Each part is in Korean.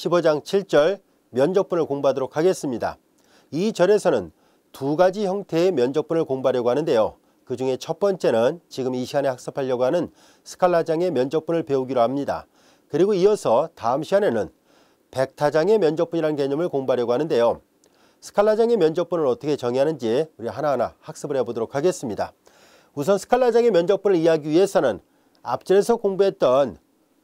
15장 7절 면적분을 공부하도록 하겠습니다. 이 절에서는 두 가지 형태의 면적분을 공부하려고 하는데요. 그 중에 첫 번째는 지금 이 시간에 학습하려고 하는 스칼라장의 면적분을 배우기로 합니다. 그리고 이어서 다음 시간에는 벡터장의 면적분이라는 개념을 공부하려고 하는데요. 스칼라장의 면적분을 어떻게 정의하는지 우리 하나하나 학습을 해보도록 하겠습니다. 우선 스칼라장의 면적분을 이해하기 위해서는 앞전에서 공부했던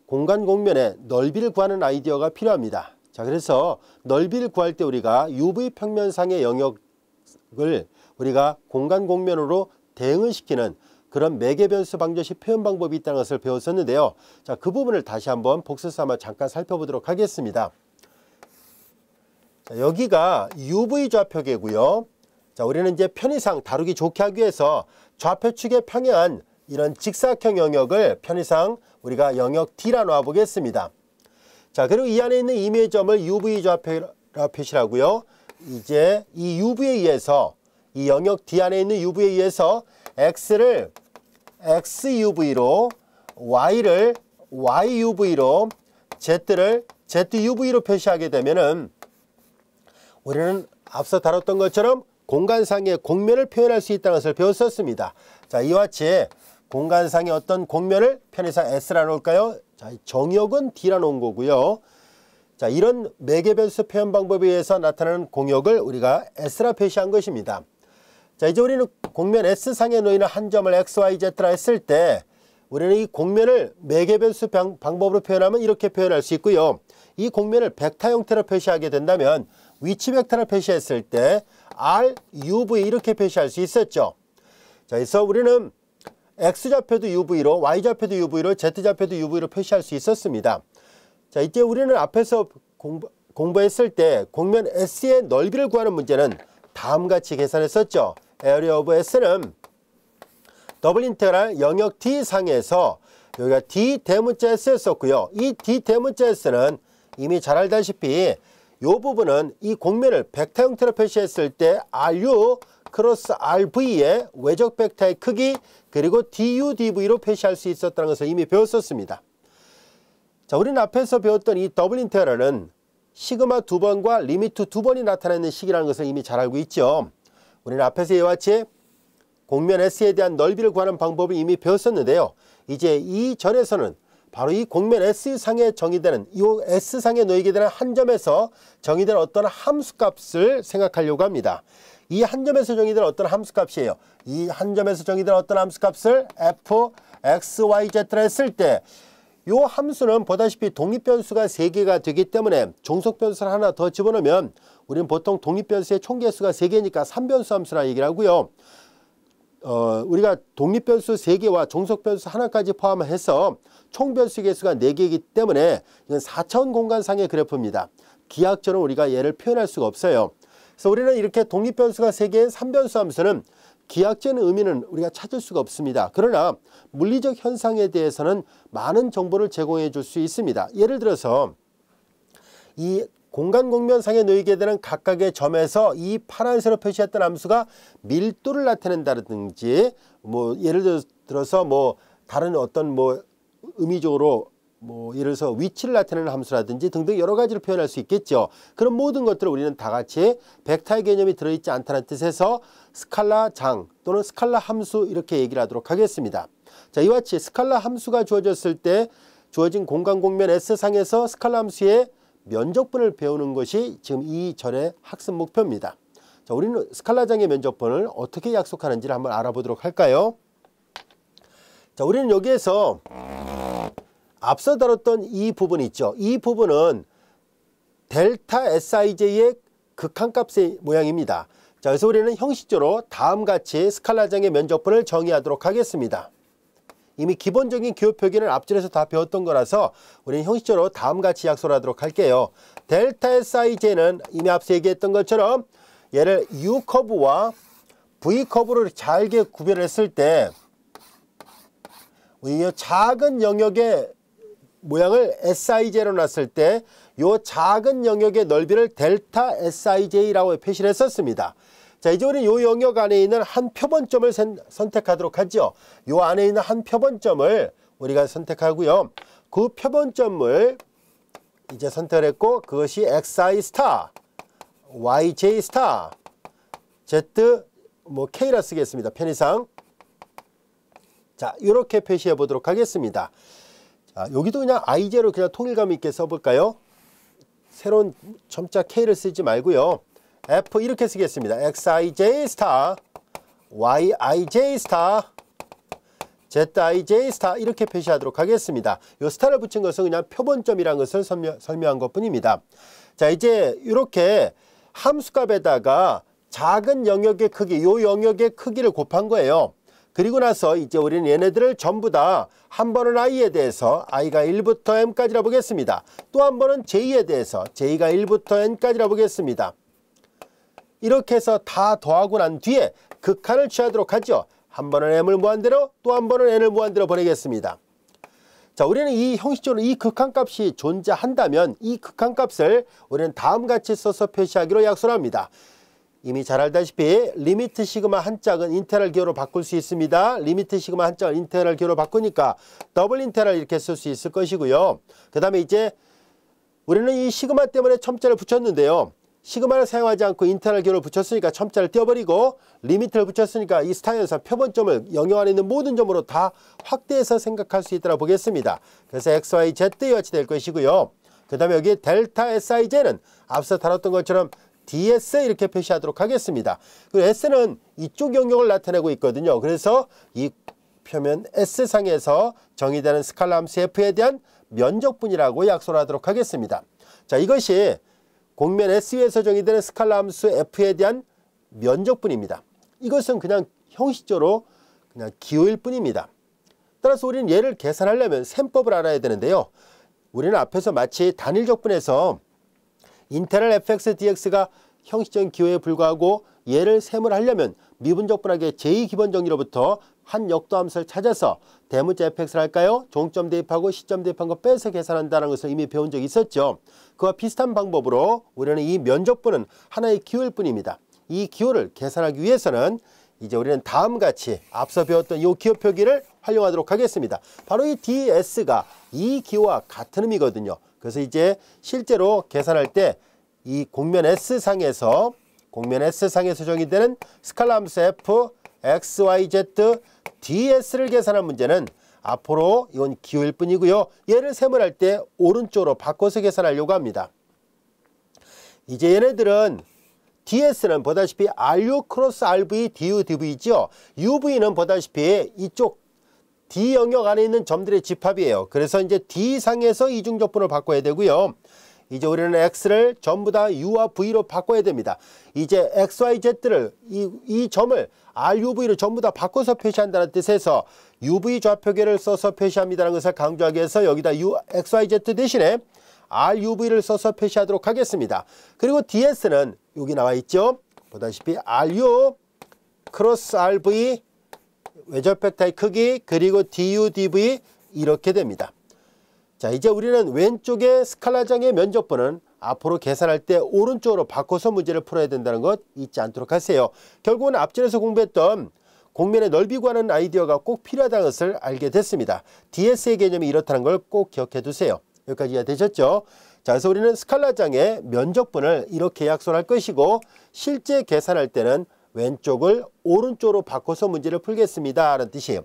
공간 공면의 넓이를 구하는 아이디어가 필요합니다. 자, 그래서 넓이를 구할 때 우리가 UV 평면상의 영역을 우리가 공간 공면으로 대응을 시키는 그런 매개변수 방정식 표현 방법이 있다는 것을 배웠었는데요. 자, 그 부분을 다시 한번 복습 삼아 잠깐 살펴보도록 하겠습니다. 자, 여기가 UV 좌표계고요. 자, 우리는 이제 편의상 다루기 좋게 하기 위해서 좌표축에 평행한 이런 직사각형 영역을 편의상 우리가 영역 D라 놔 보겠습니다. 자, 그리고 이 안에 있는 임의점을 UV 좌표라 표시하고요. 이제 이 UV에 의해서 이 영역 D 안에 있는 UV에 의해서 X를 XUV로, Y를 YUV로, Z를 ZUV로 표시하게 되면은 우리는 앞서 다뤘던 것처럼 공간상의 공면을 표현할 수 있다는 것을 배웠었습니다. 자, 이와 같이 공간상의 어떤 공면을 편의상 S라 놓을까요? 자, 정역은 D라 놓은 거고요. 자, 이런 매개변수 표현 방법에 의해서 나타나는 공역을 우리가 S라 표시한 것입니다. 자, 이제 우리는 공면 S상에 놓이는 한 점을 XYZ라 했을 때 우리는 이 공면을 매개변수 방법으로 표현하면 이렇게 표현할 수 있고요. 이 공면을 벡터 형태로 표시하게 된다면 위치 벡터를 표시했을 때 RUV 이렇게 표시할 수 있었죠. 자, 그래서 우리는 X좌표도 UV로, Y좌표도 UV로, Z좌표도 UV로 표시할 수 있었습니다. 자, 이제 우리는 앞에서 공부했을 때 공면 S의 넓이를 구하는 문제는 다음과 같이 계산했었죠. Area of S는 더블 인테그랄 영역 D 상에서 여기가 D 대문자 S였었고요. 이 D 대문자 S는 이미 잘 알다시피 이 부분은 이 공면을 벡터 형태로 표시했을 때 RU 크로스 RV의 외적 벡터의 크기 그리고 DU, DV로 표시할 수 있었다는 것을 이미 배웠었습니다. 자, 우리는 앞에서 배웠던 이 더블 인테그랄은 시그마 두 번과 리미트 두 번이 나타나는 식이라는 것을 이미 잘 알고 있죠. 우리는 앞에서 이와 같이 공면 S에 대한 넓이를 구하는 방법을 이미 배웠었는데요. 이제 이 절에서는 바로 이 공면 S상에 정의되는 이 S상에 놓이게 되는 한 점에서 정의되는 어떤 함수값을 생각하려고 합니다. 이 한 점에서 정의되는 어떤 함수값이에요. 이 한 점에서 정의되는 어떤 함수값을 fxyz라 했을 때 이 함수는 보다시피 독립변수가 3개가 되기 때문에 종속변수를 하나 더 집어넣으면 우리는 보통 독립변수의 총개수가 3개니까 3변수 함수라 얘기를 하고요. 우리가 독립변수 3개와 종속변수 하나까지 포함해서 총변수 개수가 4개이기 때문에 이건 4차원 공간상의 그래프입니다. 기하학적으로 우리가 얘를 표현할 수가 없어요. 그래서 우리는 이렇게 독립변수가 3개인 3변수 함수는 기하학적인 의미는 우리가 찾을 수가 없습니다. 그러나 물리적 현상에 대해서는 많은 정보를 제공해 줄 수 있습니다. 예를 들어서 이 공간 공면상에 놓이게 되는 각각의 점에서 이 파란색으로 표시했던 함수가 밀도를 나타낸다든지 뭐 예를 들어서 뭐 다른 어떤 뭐 의미적으로 뭐 예를 들어서 위치를 나타내는 함수라든지 등등 여러 가지로 표현할 수 있겠죠. 그런 모든 것들을 우리는 다 같이 벡터의 개념이 들어있지 않다는 뜻에서 스칼라장 또는 스칼라 함수 이렇게 얘기를 하도록 하겠습니다. 자, 이와 같이 스칼라 함수가 주어졌을 때 주어진 공간 공면 S상에서 스칼라 함수의 면적분을 배우는 것이 지금 이 절의 학습 목표입니다. 자, 우리는 스칼라장의 면적분을 어떻게 약속하는지를 한번 알아보도록 할까요? 자, 우리는 여기에서 앞서 다뤘던 이 부분 있죠. 이 부분은 델타 SIJ의 극한값의 모양입니다. 자, 그래서 우리는 형식적으로 다음과 같이 스칼라장의 면적분을 정의하도록 하겠습니다. 이미 기본적인 기호 표기는 앞줄에서 다 배웠던 거라서 우리는 형식적으로 다음과 같이 약속을 하도록 할게요. 델타 SIJ는 이미 앞서 얘기했던 것처럼 얘를 U커브와 V커브로 잘게 구별을 했을 때 이 작은 영역의 모양을 SIJ로 놨을 때 이 작은 영역의 넓이를 델타 SIJ라고 표시를 했었습니다. 자, 이제 우리는 이 영역 안에 있는 한 표본점을 선택하도록 하죠. 이 안에 있는 한 표본점을 우리가 선택하고요. 그 표본점을 이제 선택을 했고 그것이 xi 스타, yj 스타, z 뭐 k라 쓰겠습니다. 편의상. 자, 이렇게 표시해 보도록 하겠습니다. 자, 여기도 그냥 ij로 그냥 통일감 있게 써볼까요? 새로운 점자 k를 쓰지 말고요. f 이렇게 쓰겠습니다. xij 스타, yij 스타, zij 스타 이렇게 표시하도록 하겠습니다. 이 스타를 붙인 것은 그냥 표본점이라는 것을 설명한 것 뿐입니다. 자, 이제 이렇게 함수값에다가 작은 영역의 크기, 이 영역의 크기를 곱한 거예요. 그리고 나서 이제 우리는 얘네들을 전부 다 한 번은 i에 대해서 i가 1부터 m까지라 보겠습니다. 또 한 번은 j에 대해서 j가 1부터 n까지라 보겠습니다. 이렇게 해서 다 더하고 난 뒤에 극한을 취하도록 하죠. 한 번은 m을 무한대로 또 한 번은 n을 무한대로 보내겠습니다. 자, 우리는 이 형식적으로 이 극한값이 존재한다면 이 극한값을 우리는 다음같이 써서 표시하기로 약속을 합니다. 이미 잘 알다시피 리미트 시그마 한 짝은 인테그랄 기호로 바꿀 수 있습니다. 리미트 시그마 한 짝을 인테그랄 기호로 바꾸니까 더블 인테그랄 이렇게 쓸 수 있을 것이고요. 그 다음에 이제 우리는 이 시그마 때문에 첨자를 붙였는데요. 시그마를 사용하지 않고 인테그랄 기호를 붙였으니까 첨자를 떼어버리고 리미트를 붙였으니까 이 스타 현상 표본점을 영역 안에 있는 모든 점으로 다 확대해서 생각할 수 있도록 보겠습니다. 그래서 x, y, z의 같이 될 것이고요. 그 다음에 여기 델타 sij는 앞서 다뤘던 것처럼 ds 이렇게 표시하도록 하겠습니다. 그리고 s는 이쪽 영역을 나타내고 있거든요. 그래서 이 표면 s상에서 정의되는 스칼라 함수 f에 대한 면적분이라고 약속을 하도록 하겠습니다. 자, 이것이 공면 SU에서 정의되는 스칼라 함수 f에 대한 면적분입니다. 이것은 그냥 형식적으로 그냥 기호일 뿐입니다. 따라서 우리는 얘를 계산하려면 셈법을 알아야 되는데요. 우리는 앞에서 마치 단일적분에서 인테그랄 fx dx가 형식적인 기호에 불과하고 얘를 셈을 하려면 미분적분하게 제2기본정리로부터 한 역도함수를 찾아서 대문자 fx를 할까요? 종점 대입하고 시점 대입한 거 빼서 계산한다는 것을 이미 배운 적이 있었죠. 그와 비슷한 방법으로 우리는 이 면적분은 하나의 기호일 뿐입니다. 이 기호를 계산하기 위해서는 이제 우리는 다음같이 앞서 배웠던 이 기호 표기를 활용하도록 하겠습니다. 바로 이 ds가 이 기호와 같은 의미거든요. 그래서 이제 실제로 계산할 때 이 공면 S상에서 정의되는 스칼라 함수 f, x, y, z, ds를 계산한 문제는 앞으로 이건 기호일 뿐이고요. 얘를 셈을 할 때 오른쪽으로 바꿔서 계산하려고 합니다. 이제 얘네들은 ds는 보다시피 ru 크로스 rv, du, dv죠. uv는 보다시피 이쪽 D 영역 안에 있는 점들의 집합이에요. 그래서 이제 D상에서 이중적분을 바꿔야 되고요. 이제 우리는 X를 전부 다 U와 V로 바꿔야 됩니다. 이제 X, Y, Z를 이 점을 RUV로 전부 다 바꿔서 표시한다는 뜻에서 UV 좌표계를 써서 표시합니다라는 것을 강조하기 위해서 여기다 X, Y, Z 대신에 RUV를 써서 표시하도록 하겠습니다. 그리고 DS는 여기 나와 있죠. 보다시피 RU 크로스 RV 외접 벡터의 크기 그리고 du, dv 이렇게 됩니다. 자, 이제 우리는 왼쪽의 스칼라장의 면적분은 앞으로 계산할 때 오른쪽으로 바꿔서 문제를 풀어야 된다는 것 잊지 않도록 하세요. 결국은 앞전에서 공부했던 공면의 넓이 구하는 아이디어가 꼭 필요하다는 것을 알게 됐습니다. DS의 개념이 이렇다는 걸 꼭 기억해 두세요. 여기까지 이해되셨죠? 자, 그래서 우리는 스칼라장의 면적분을 이렇게 약속할 것이고 실제 계산할 때는 왼쪽을 오른쪽으로 바꿔서 문제를 풀겠습니다 라는 뜻이에요.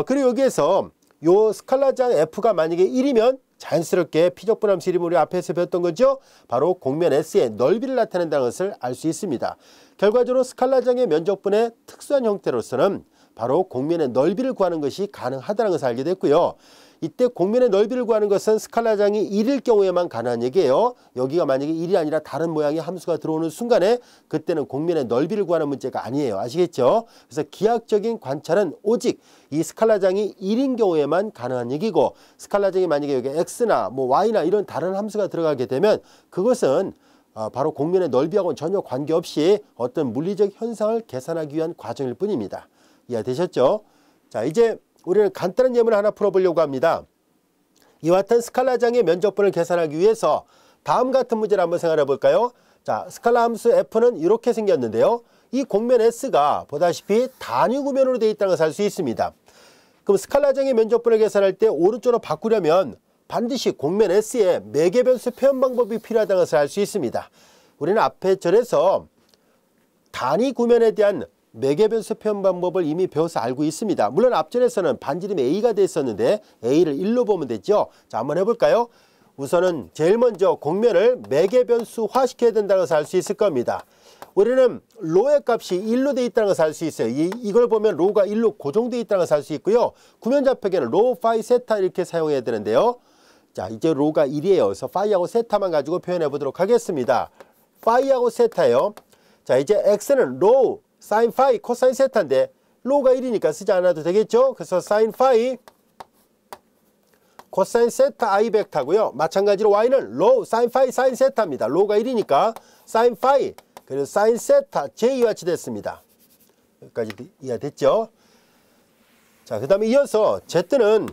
그리고 여기에서 요 스칼라장 F가 만약에 1이면 자연스럽게 피적분함수 이름을 우리 앞에서 배웠던 거죠. 바로 공면 S의 넓이를 나타낸다는 것을 알 수 있습니다. 결과적으로 스칼라장의 면적분의 특수한 형태로서는 바로 공면의 넓이를 구하는 것이 가능하다는 것을 알게 됐고요. 이때 공면의 넓이를 구하는 것은 스칼라장이 1일 경우에만 가능한 얘기예요. 여기가 만약에 1이 아니라 다른 모양의 함수가 들어오는 순간에 그때는 공면의 넓이를 구하는 문제가 아니에요. 아시겠죠? 그래서 기하학적인 관찰은 오직 이 스칼라장이 1인 경우에만 가능한 얘기고 스칼라장이 만약에 여기 x나 뭐 y나 이런 다른 함수가 들어가게 되면 그것은 바로 공면의 넓이하고는 전혀 관계없이 어떤 물리적 현상을 계산하기 위한 과정일 뿐입니다. 이해되셨죠? 자, 이제 우리는 간단한 예문을 하나 풀어보려고 합니다. 이와 같은 스칼라장의 면적분을 계산하기 위해서 다음 같은 문제를 한번 생각해 볼까요? 자, 스칼라 함수 f는 이렇게 생겼는데요. 이 공면 S가 보다시피 단위구면으로 되어 있다는 것을 알 수 있습니다. 그럼 스칼라장의 면적분을 계산할 때 오른쪽으로 바꾸려면 반드시 곡면 S에 매개변수 표현 방법이 필요하다는 것을 알 수 있습니다. 우리는 앞에 절에서 단위 구면에 대한 매개변수 표현 방법을 이미 배워서 알고 있습니다. 물론 앞절에서는 반지름이 A가 돼 있었는데 A를 1로 보면 되죠. 자, 한번 해볼까요? 우선은 제일 먼저 곡면을 매개변수화 시켜야 된다는 것을 알 수 있을 겁니다. 우리는 로의 값이 1로 되어 있다는 것을 알 수 있어요. 이걸 보면 로가 1로 고정되어 있다는 것을 알 수 있고요. 구면 좌표계는 로, 파이, 세타 이렇게 사용해야 되는데요. 자, 이제 로가 1이에요. 그래서 파이하고 세타만 가지고 표현해 보도록 하겠습니다. 파이하고 세타요. 자, 이제 x는 로, 사인 파이, 코사인 세타인데 로가 1이니까 쓰지 않아도 되겠죠. 그래서 사인 파이, 코사인 세타 i 벡터고요. 마찬가지로 y는 로, 사인 파이, 사인 세타입니다. 로가 1이니까 사인 파이, 그리고 사인 세타 j와 같이 됐습니다. 여기까지 이해됐죠? 자, 그 다음에 이어서 z는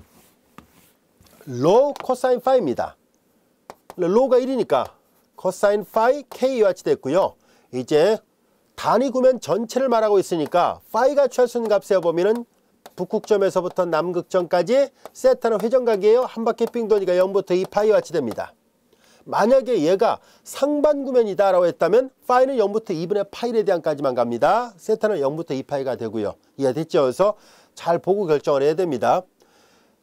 로, 코사인 파이입니다. 로가 1이니까 코사인 파이 k와 같이 됐고요. 이제 단위 구면 전체를 말하고 있으니까 파이가 취할 수 있는 값에 보면은 북극점에서부터 남극점까지 세타는 회전각이에요. 한 바퀴 빙 도니까 0부터 2 파이와 같이 됩니다. 만약에 얘가 상반 구면이다 라고 했다면 파이는 0부터 2분의 파이 레디안까지만 갑니다. 세타는 0부터 2파이가 되고요. 이해됐죠? 그래서 잘 보고 결정을 해야 됩니다.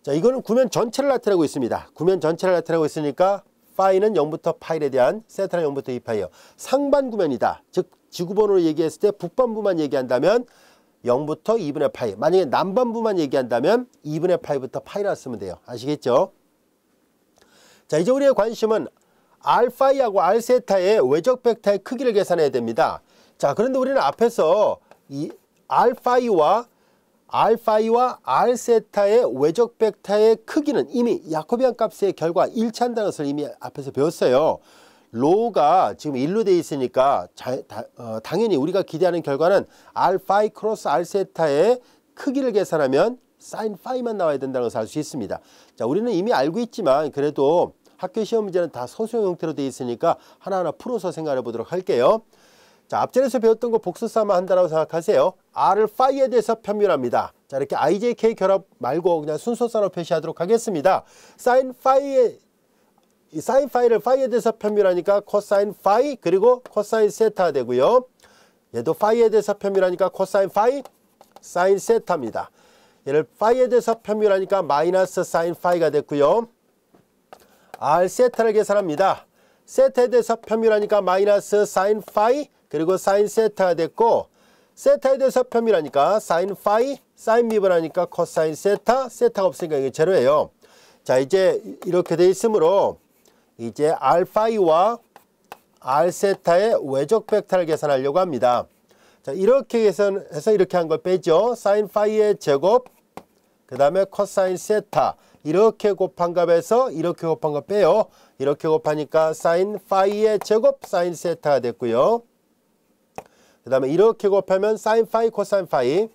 자, 이거는 구면 전체를 나타내고 있습니다. 구면 전체를 나타내고 있으니까 파이는 0부터 파이 레디안, 세타는 0부터 2파이요. 상반 구면이다. 즉 지구본으로 얘기했을 때 북반부만 얘기한다면 0부터 2분의 파이. 만약에 남반부만 얘기한다면 2분의 파이부터 파이라 쓰면 돼요. 아시겠죠? 자, 이제 우리의 관심은 R파이하고 R세타의 외적 벡터의 크기를 계산해야 됩니다. 자, 그런데 우리는 앞에서 이 R파이와 R세타의 외적 벡터의 크기는 이미 야코비안 값의 결과 일치한다는 것을 이미 앞에서 배웠어요. 로가 지금 1로 되어 있으니까 당연히 우리가 기대하는 결과는 R파이 크로스 R세타의 크기를 계산하면 사인 파이만 나와야 된다는 것을 알 수 있습니다. 자, 우리는 이미 알고 있지만 그래도 학교 시험 문제는 다 소수형 형태로 되어 있으니까 하나하나 풀어서 생각해 보도록 할게요. 자, 앞전에서 배웠던 거 복수 삼아 한다고 생각하세요. R을 파이에 대해서 편밀합니다. 자, 이렇게 IJK 결합 말고 그냥 순서상으로 표시하도록 하겠습니다. 사인 파이를 파이에 대해서 편밀하니까 코사인 파이 그리고 코사인 세타 되고요. 얘도 파이에 대해서 편밀하니까 코사인 파이, 사인 세타입니다. 얘를 파이에 대해서 편밀하니까 마이너스 사인 파이가 됐고요. R 세타를 계산합니다. 세타에 대해서 편밀하니까 마이너스 사인 파이 그리고 사인 세타가 됐고, 세타에 대해서 편밀하니까 사인 파이, 사인 미분하니까 코사인 세타, 세타가 없으니까 이게 제로예요. 자, 이제 이렇게 돼 있으므로 이제 R파이와 R세타의 외적 벡터를 계산하려고 합니다. 자, 이렇게 계산해서 이렇게 한 걸 빼죠. 사인 파이의 제곱, 그 다음에 코사인 세타 이렇게 곱한 값에서 이렇게 곱한 거 빼요. 이렇게 곱하니까 사인 파이의 제곱 사인 세타가 됐고요. 그 다음에 이렇게 곱하면 사인 파이 코사인 파이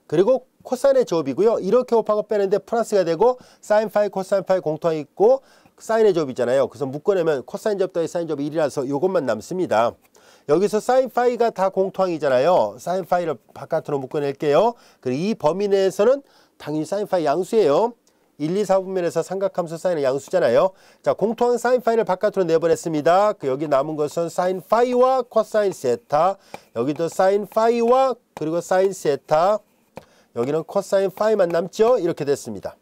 그리고 코사인의 제곱이고요. 이렇게 곱한 거 빼는데 플러스가 되고 사인 파이 코사인 파이 공통이 있고 사인의 제곱이잖아요. 그래서 묶어내면 코사인 제곱 더하기 사인 제곱 1이라서 이것만 남습니다. 여기서 사인 파이가 다 공통이잖아요. 사인 파이를 바깥으로 묶어낼게요. 그리고 이 범위 내에서는 당연히 사인 파이 양수예요. 1, 2, 4분면에서 삼각함수 사인은 양수잖아요. 자, 공통한 사인 파이를 바깥으로 내보냈습니다. 여기 남은 것은 사인 파이와 코사인 세타, 여기도 사인 파이와 그리고 사인 세타, 여기는 코사인 파이만 남죠. 이렇게 됐습니다.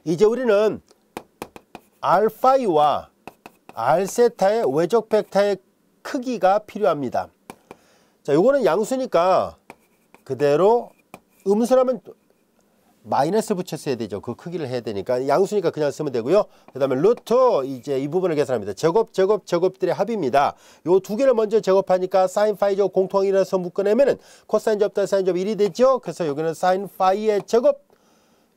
이제 우리는 R파이와 R세타의 외적 벡터의 크기가 필요합니다. 자, 요거는 양수니까 그대로 음수라면 마이너스 붙였어야 되죠. 그 크기를 해야 되니까 양수니까 그냥 쓰면 되고요. 그 다음에 루트 이제 이 부분을 계산합니다. 제곱들의 합입니다. 요 두 개를 먼저 제곱하니까 사인 파이 제곱 공통이라서 묶어내면은 코사인 제곱 더하기 사인 제곱 1이 되죠. 그래서 여기는 사인 파이의 제곱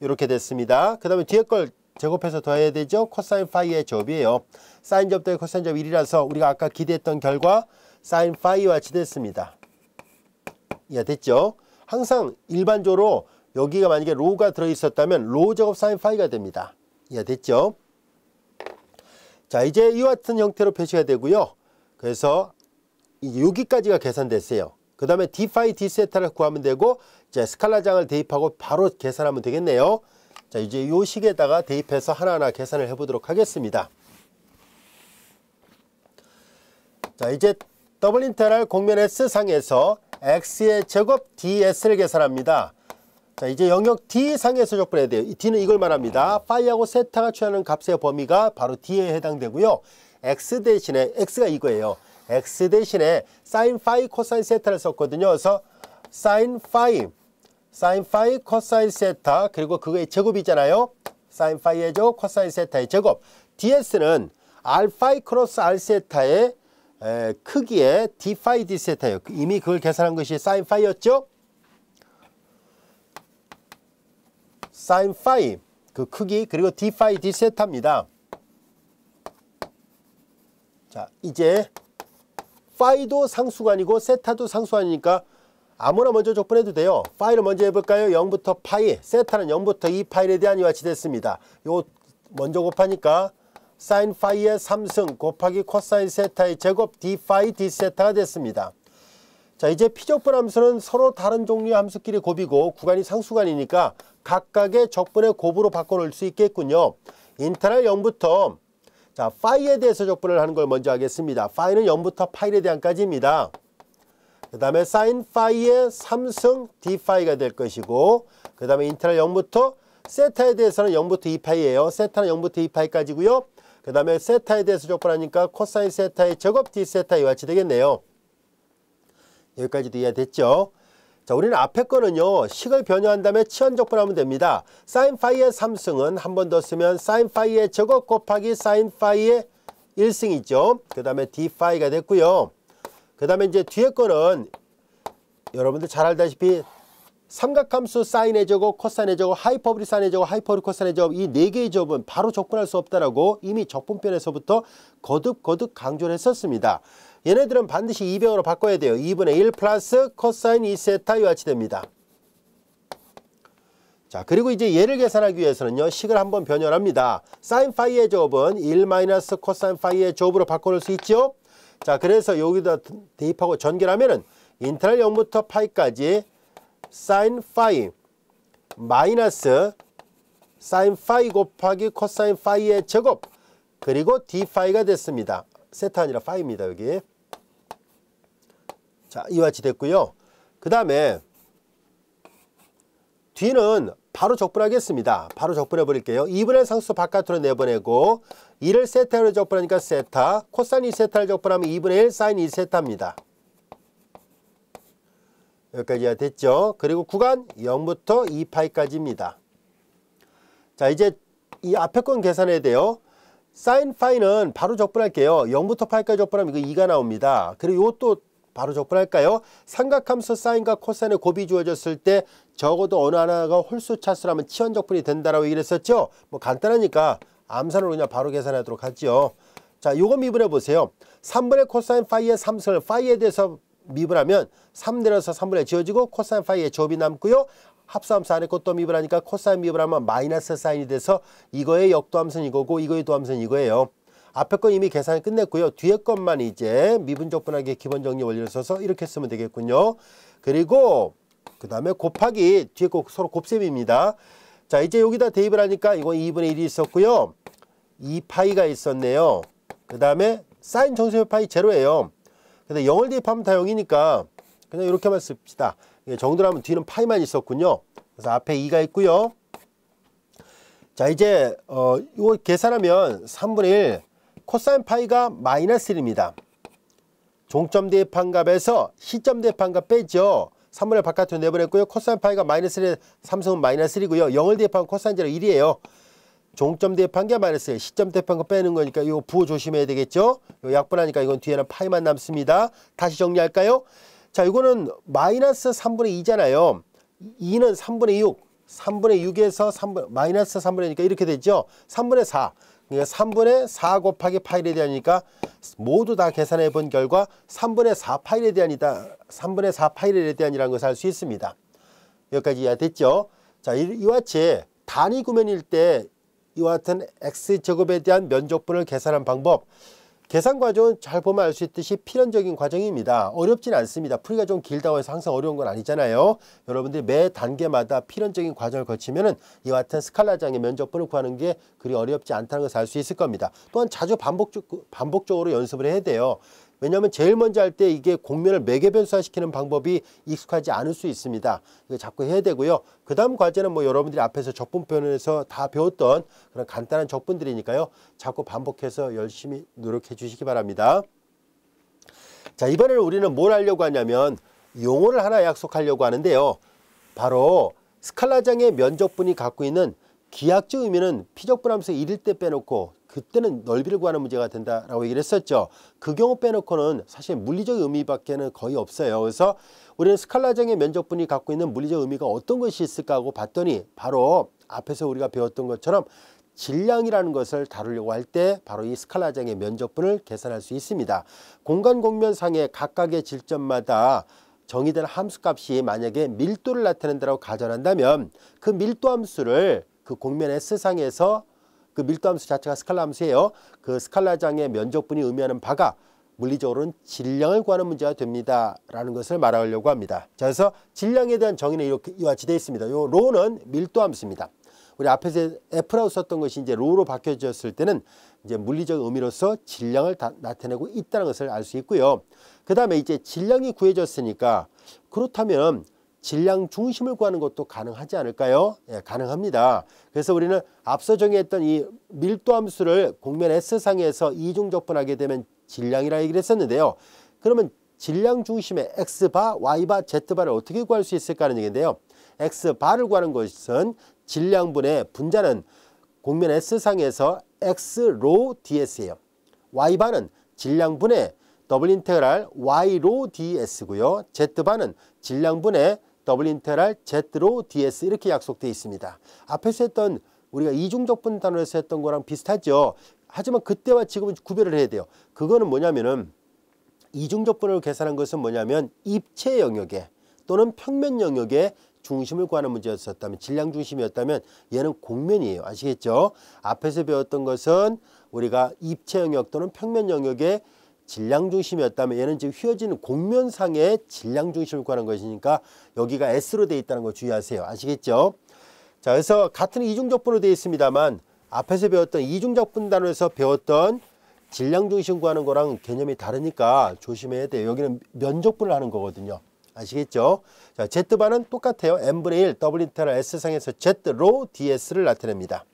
이렇게 됐습니다. 그 다음에 뒤에 걸 제곱해서 더해야 되죠. 코사인 파이의 제곱이에요. 사인 제곱 더하기 코사인 제곱 1이라서 우리가 아까 기대했던 결과 사인 파이와 같이 됐습니다. 이해됐죠? 항상 일반적으로 여기가 만약에 로가 들어있었다면 로 제곱 사인 파이가 됩니다. 이해됐죠? 자, 이제 이와 같은 형태로 표시가 되고요. 그래서 이제 여기까지가 계산됐어요. 그 다음에 d 파이 d 세타를 구하면 되고 이제 스칼라장을 대입하고 바로 계산하면 되겠네요. 자, 이제 요 식에다가 대입해서 하나하나 계산을 해보도록 하겠습니다. 자, 이제 더블 인테그랄 공면 S상에서 x의 제곱 ds를 계산합니다. 자, 이제 영역 D상에서 적분해야 돼요. 이 D는 이걸 말합니다. 파이하고 세타가 취하는 값의 범위가 바로 D에 해당되고요. x 대신에 x가 이거예요. x 대신에 sin 파이 코사인 세타를 썼거든요. 그래서 sin 파이 코사인 세타 그리고 그거의 제곱이잖아요. sin 파이의 제곱 코사인 세타의 제곱. ds는 알파이 크로스 알 세타의 크기의 d 파이 d 세타예요. 이미 그걸 계산한 것이 sin 파이였죠. sin 파이 그 크기 그리고 d 파이 d 세타입니다. 자, 이제 파이도 상수관이고 세타도 상수관이니까 아무나 먼저 적분해도 돼요. 파이를 먼저 해볼까요? 0부터 파이, 세타는 0부터 2파이에 대한 이와 같이 됐습니다. 요 먼저 곱하니까 sin 파이의 3승 곱하기 코사인 세타의 제곱 d 파이 d 세타가 됐습니다. 자, 이제 피적분 함수는 서로 다른 종류의 함수끼리 곱이고 구간이 상수관이니까 각각의 적분의 곱으로 바꿔놓을 수 있겠군요. 인테그랄 0부터 자, 파이에 대해서 적분을 하는 걸 먼저 하겠습니다. 파이는 0부터 파이에 대한까지입니다. 그 다음에 sin 파이의 3승 d 파이가 될 것이고 그 다음에 인테그랄 0부터 세타에 대해서는 0부터 2파이예요. 세타는 0부터 2파이까지고요. 그 다음에 세타에 대해서 적분하니까 코사인 세타의 제곱 d 세타와 같이 되겠네요. 여기까지도 이해됐죠? 자, 우리는 앞에 거는요, 식을 변형한 다음에 치환 적분하면 됩니다. sin 파이의 3승은 한 번 더 쓰면 sin 파이의 제곱 곱하기 sin 파이의 1승이죠. 그 다음에 d 파이가 됐고요. 그 다음에 이제 뒤에 거는 여러분들 잘 알다시피 삼각함수 사인의 제곱, 코사인의 제곱, 하이퍼보리 사인의 제곱, 하이퍼보리 코사인의 제곱 이 네 개의 제곱은 바로 적분할 수 없다라고 이미 적분편에서부터 거듭 강조를 했었습니다. 얘네들은 반드시 2병으로 바꿔야 돼요. 2분의 1 플러스 코사인 2세타 이와 같이 됩니다. 자, 그리고 이제 얘를 계산하기 위해서는요, 식을 한번 변형합니다. 사인 파이의 제곱은 1 마이너스 코사인 파이의 제곱으로 바꿔놓을 수 있죠. 자, 그래서 여기다 대입하고 전개하면은 인테그랄 0부터 파이까지 sin 파이 마이너스 sin 파이 곱하기 코사인 파이의 제곱 그리고 d 파이가 됐습니다. 세타 아니라 파이입니다. 여기. 자, 이와 같이 됐고요. 그 다음에 뒤는 바로 적분하겠습니다. 바로 적분해 버릴게요. 2분의 상수 바깥으로 내보내고 2를 세타로 적분하니까 세타, 코사인 2세타를 적분하면 2분의 1 사인 2세타입니다. 여기까지가 됐죠. 그리고 구간 0부터 2파이까지입니다. 자, 이제 이 앞에 건 계산해야 돼요. 사인 파이는 바로 적분할게요. 0부터 파이까지 적분하면 이거 2가 나옵니다. 그리고 이것도 바로 적분할까요? 삼각함수 사인과 코사인의 곱이 주어졌을 때 적어도 어느 하나가 홀수 차수로 하면 치환 적분이 된다라고 얘기를 했었죠. 뭐 간단하니까 암산으로 그냥 바로 계산하도록 하죠. 자, 요거 미분해 보세요. 3분의 코사인 파이의 3승을 파이에 대해서 미분하면 3 내려서 3분의 지워지고 코사인 파이의 제곱이 남고요. 합수함수 안에 것도 미분하니까 코사인 미분하면 마이너스 사인이 돼서 이거의 역도함수는 이거고 이거의 도함수는 이거예요. 앞에 건 이미 계산을 끝냈고요. 뒤에 것만 이제 미분적분하기 기본 정리 원리를 써서 이렇게 쓰면 되겠군요. 그리고 그 다음에 곱하기 뒤에 거 서로 곱셈입니다. 자, 이제 여기다 대입을 하니까 이건 2분의 1이 있었고요. 2파이가 있었네요. 그 다음에 사인 정수의 파이 제로예요. 근데 0을 대입하면 다 0이니까 그냥 이렇게만 씁시다. 정도로 하면 뒤는 파이만 있었군요. 그래서 앞에 2가 있고요. 자, 이제 이거 계산하면 3분의 1 코사인 파이가 마이너스 1입니다. 종점 대입한 값에서 시점 대입한 값 빼죠. 3분의 1 바깥으로 내보냈고요. 코사인 파이가 마이너스 1에 삼성은 마이너스 1이고요. 0을 대입하면 코사인 제로 1이에요. 종점 대입한 게 마이너스 1, 시점 대입한 거 빼는 거니까 이거 부호 조심해야 되겠죠. 이거 약분하니까 이건 뒤에는 파이만 남습니다. 다시 정리할까요? 자, 이거는 마이너스 3분의 2잖아요. 2는 3분의 6, 3분의 6에서 마이너스 3분의 2니까 이렇게 되죠. 3분의 4. 그러니까 3분의 4 곱하기 파이에 대하니까 모두 다 계산해 본 결과 3분의 4 파이에 대한이다. 3분의 4 파이에 대한이라는 것을 알 수 있습니다. 여기까지 이해됐죠? 자, 이와 같이 단위 구면일 때 이와 같은 x제곱에 대한 면적분을 계산한 방법 계산 과정은 잘 보면 알 수 있듯이 필연적인 과정입니다. 어렵진 않습니다. 풀이가 좀 길다고 해서 항상 어려운 건 아니잖아요. 여러분들이 매 단계마다 필연적인 과정을 거치면은 이와 같은 스칼라장의 면적분을 구하는 게 그리 어렵지 않다는 것을 알 수 있을 겁니다. 또한 자주 반복적으로 연습을 해야 돼요. 왜냐하면 제일 먼저 할 때 이게 곡면을 매개 변수화시키는 방법이 익숙하지 않을 수 있습니다. 이거 자꾸 해야 되고요. 그 다음 과제는 뭐 여러분들이 앞에서 적분편에서 다 배웠던 그런 간단한 적분들이니까요. 자꾸 반복해서 열심히 노력해 주시기 바랍니다. 자, 이번에는 우리는 뭘 하려고 하냐면 용어를 하나 약속하려고 하는데요. 바로 스칼라장의 면적분이 갖고 있는 기하학적 의미는 피적분함수 1일 때 빼놓고 그때는 넓이를 구하는 문제가 된다라고 얘기를 했었죠. 그 경우 빼놓고는 사실 물리적 의미밖에는 거의 없어요. 그래서 우리는 스칼라장의 면적분이 갖고 있는 물리적 의미가 어떤 것이 있을까 하고 봤더니 바로 앞에서 우리가 배웠던 것처럼 질량이라는 것을 다루려고 할 때 바로 이 스칼라장의 면적분을 계산할 수 있습니다. 공간 곡면상의 각각의 질점마다 정의된 함수값이 만약에 밀도를 나타낸다고 가정한다면 그 밀도 함수를 그 곡면 S상에서 그 밀도 함수 자체가 스칼라 함수예요. 그 스칼라장의 면적분이 의미하는 바가 물리적으로는 질량을 구하는 문제가 됩니다. 라는 것을 말하려고 합니다. 자, 그래서 질량에 대한 정의는 이렇게 이와 같이 되어 있습니다. 요 로는 밀도 함수입니다. 우리 앞에서 F라고 썼던 것이 이제 로로 바뀌어졌을 때는 이제 물리적 의미로서 질량을 나타내고 있다는 것을 알 수 있고요. 그 다음에 이제 질량이 구해졌으니까 그렇다면 질량 중심을 구하는 것도 가능하지 않을까요? 예, 가능합니다. 그래서 우리는 앞서 정의했던 이 밀도 함수를 곡면 S상에서 이중적분하게 되면 질량이라 얘기를 했었는데요. 그러면 질량 중심의 X바, Y바, Z바를 어떻게 구할 수 있을까 하는 얘기인데요. X바를 구하는 것은 질량분의 분자는 곡면 S상에서 X로 ds예요. Y바는 질량분의 더블 인테그랄 Y로 ds고요. Z바는 질량분의 더블 인테그랄 Z로 ds 이렇게 약속되어 있습니다. 앞에서 했던 우리가 이중적분 단원에서 했던 거랑 비슷하죠. 하지만 그때와 지금은 구별을 해야 돼요. 그거는 뭐냐면은 이중적분을 계산한 것은 뭐냐면 입체 영역에 또는 평면 영역에 중심을 구하는 문제였었다면 질량 중심이었다면 얘는 곡면이에요. 아시겠죠? 앞에서 배웠던 것은 우리가 입체 영역 또는 평면 영역에 질량 중심이었다면 얘는 지금 휘어지는 곡면상의 질량 중심을 구하는 것이니까 여기가 S로 되어 있다는 거 주의하세요. 아시겠죠? 자, 그래서 같은 이중적분으로 되어 있습니다만 앞에서 배웠던 이중적분 단원에서 배웠던 질량 중심 구하는 거랑 개념이 다르니까 조심해야 돼요. 여기는 면적분을 하는 거거든요. 아시겠죠? 자, Z바는 똑같아요. n분의 1 더블 인테그랄 S상에서 Z로 ds를 나타냅니다.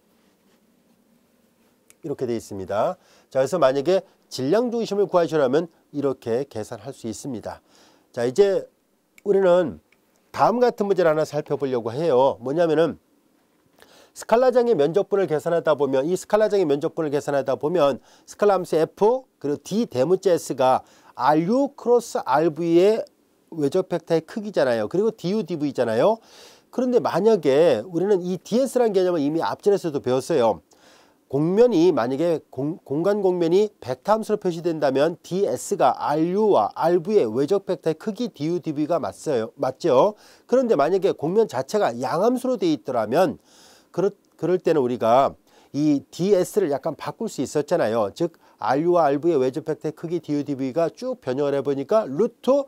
이렇게 되어 있습니다. 자, 그래서 만약에 질량 중심을 구하시려면 이렇게 계산할 수 있습니다. 자, 이제 우리는 다음 같은 문제를 하나 살펴보려고 해요. 뭐냐면은 스칼라장의 면적분을 계산하다 보면 이 스칼라장의 면적분을 계산하다 보면 스칼라 함수 F 그리고 D 대문자 S가 RU 크로스 RV의 외적 벡터의 크기잖아요. 그리고 DU DV잖아요. 그런데 만약에 우리는 이 DS라는 개념을 이미 앞전에서도 배웠어요. 곡면이 만약에 공간 곡면이 벡터 함수로 표시된다면 DS가 RU와 RV의 외적 벡터의 크기 DU DV가 맞죠. 그런데 만약에 곡면 자체가 양함수로 되어 있더라면 그럴 때는 우리가 이 DS를 약간 바꿀 수 있었잖아요. 즉 RU와 RV의 외적 벡터의 크기 DU DV가 쭉 변형을 해보니까 루트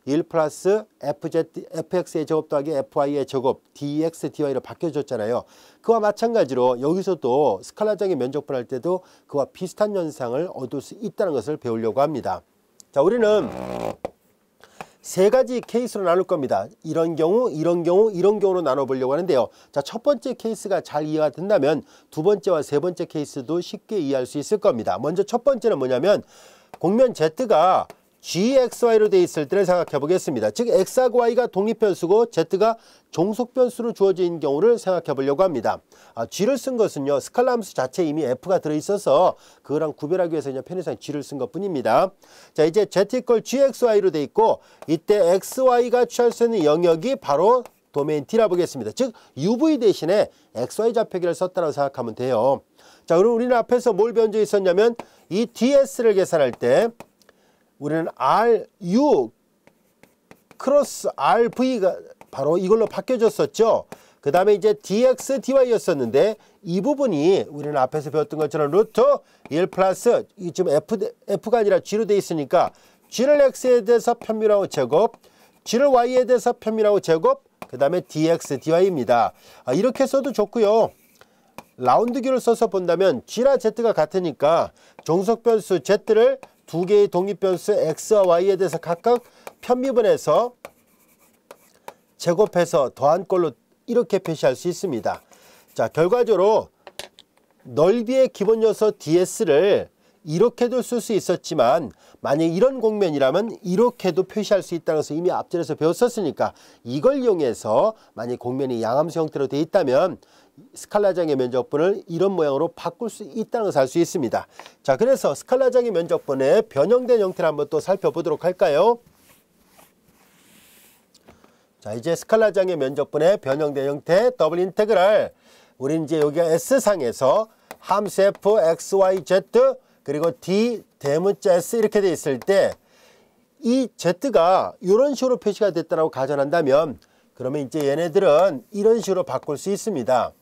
1 플러스 fx의 제곱 더하기 fy의 제곱 dx dy로 바뀌어졌잖아요. 그와 마찬가지로 여기서도 스칼라장의 면적분 할 때도 그와 비슷한 현상을 얻을 수 있다는 것을 배우려고 합니다. 자, 우리는 세 가지 케이스로 나눌 겁니다. 이런 경우, 이런 경우, 이런 경우로 나눠보려고 하는데요. 자, 첫 번째 케이스가 잘 이해가 된다면 두 번째와 세 번째 케이스도 쉽게 이해할 수 있을 겁니다. 먼저 첫 번째는 뭐냐면 곡면 Z가 GXY로 되어 있을 때를 생각해 보겠습니다. 즉 X하고 Y가 독립변수고 Z가 종속변수로 주어진 경우를 생각해 보려고 합니다. G를 쓴 것은요. 스칼라 함수 자체에 이미 F가 들어있어서 그거랑 구별하기 위해서 그냥 편의상 G를 쓴 것뿐입니다. 자, 이제 Z 이퀄 GXY로 되어 있고 이때 XY가 취할 수 있는 영역이 바로 도메인 T라 보겠습니다. 즉 UV 대신에 XY 좌표기를 썼다고 생각하면 돼요. 자, 그럼 우리는 앞에서 뭘 배운 적이 있었냐면 이 DS를 계산할 때 우리는 RU 크로스 RV가 바로 이걸로 바뀌어졌었죠. 그 다음에 이제 dx, dy였었는데 이 부분이 우리는 앞에서 배웠던 것처럼 루트 1 플러스 이 지금 f가 아니라 g로 돼 있으니까 g를 x에 대해서 편미라고 제곱, g를 y에 대해서 편미라고 제곱, 그 다음에 dx, dy입니다. 이렇게 써도 좋고요. 라운드기를 써서 본다면 g랑 z가 같으니까 종속변수 z를 두 개의 독립변수 x와 y에 대해서 각각 편미분해서 제곱해서 더한 꼴로 이렇게 표시할 수 있습니다. 자, 결과적으로 넓이의 기본 요소 ds를 이렇게도 쓸 수 있었지만 만약 이런 공면이라면 이렇게도 표시할 수 있다는 것을 이미 앞전에서 배웠었으니까 이걸 이용해서 만약 공면이 양함수 형태로 되어 있다면 스칼라장의 면적분을 이런 모양으로 바꿀 수 있다는 것을 알 수 있습니다. 자, 그래서 스칼라장의 면적분의 변형된 형태를 한번 또 살펴보도록 할까요? 자, 이제 스칼라장의 면적분의 변형된 형태 더블 인테그랄, 우리 이제 여기가 S상에서 함수 f, x, y, z 그리고 d 대문자 s 이렇게 돼 있을 때 이 z가 이런 식으로 표시가 됐다고 가정한다면 그러면 이제 얘네들은 이런 식으로 바꿀 수 있습니다.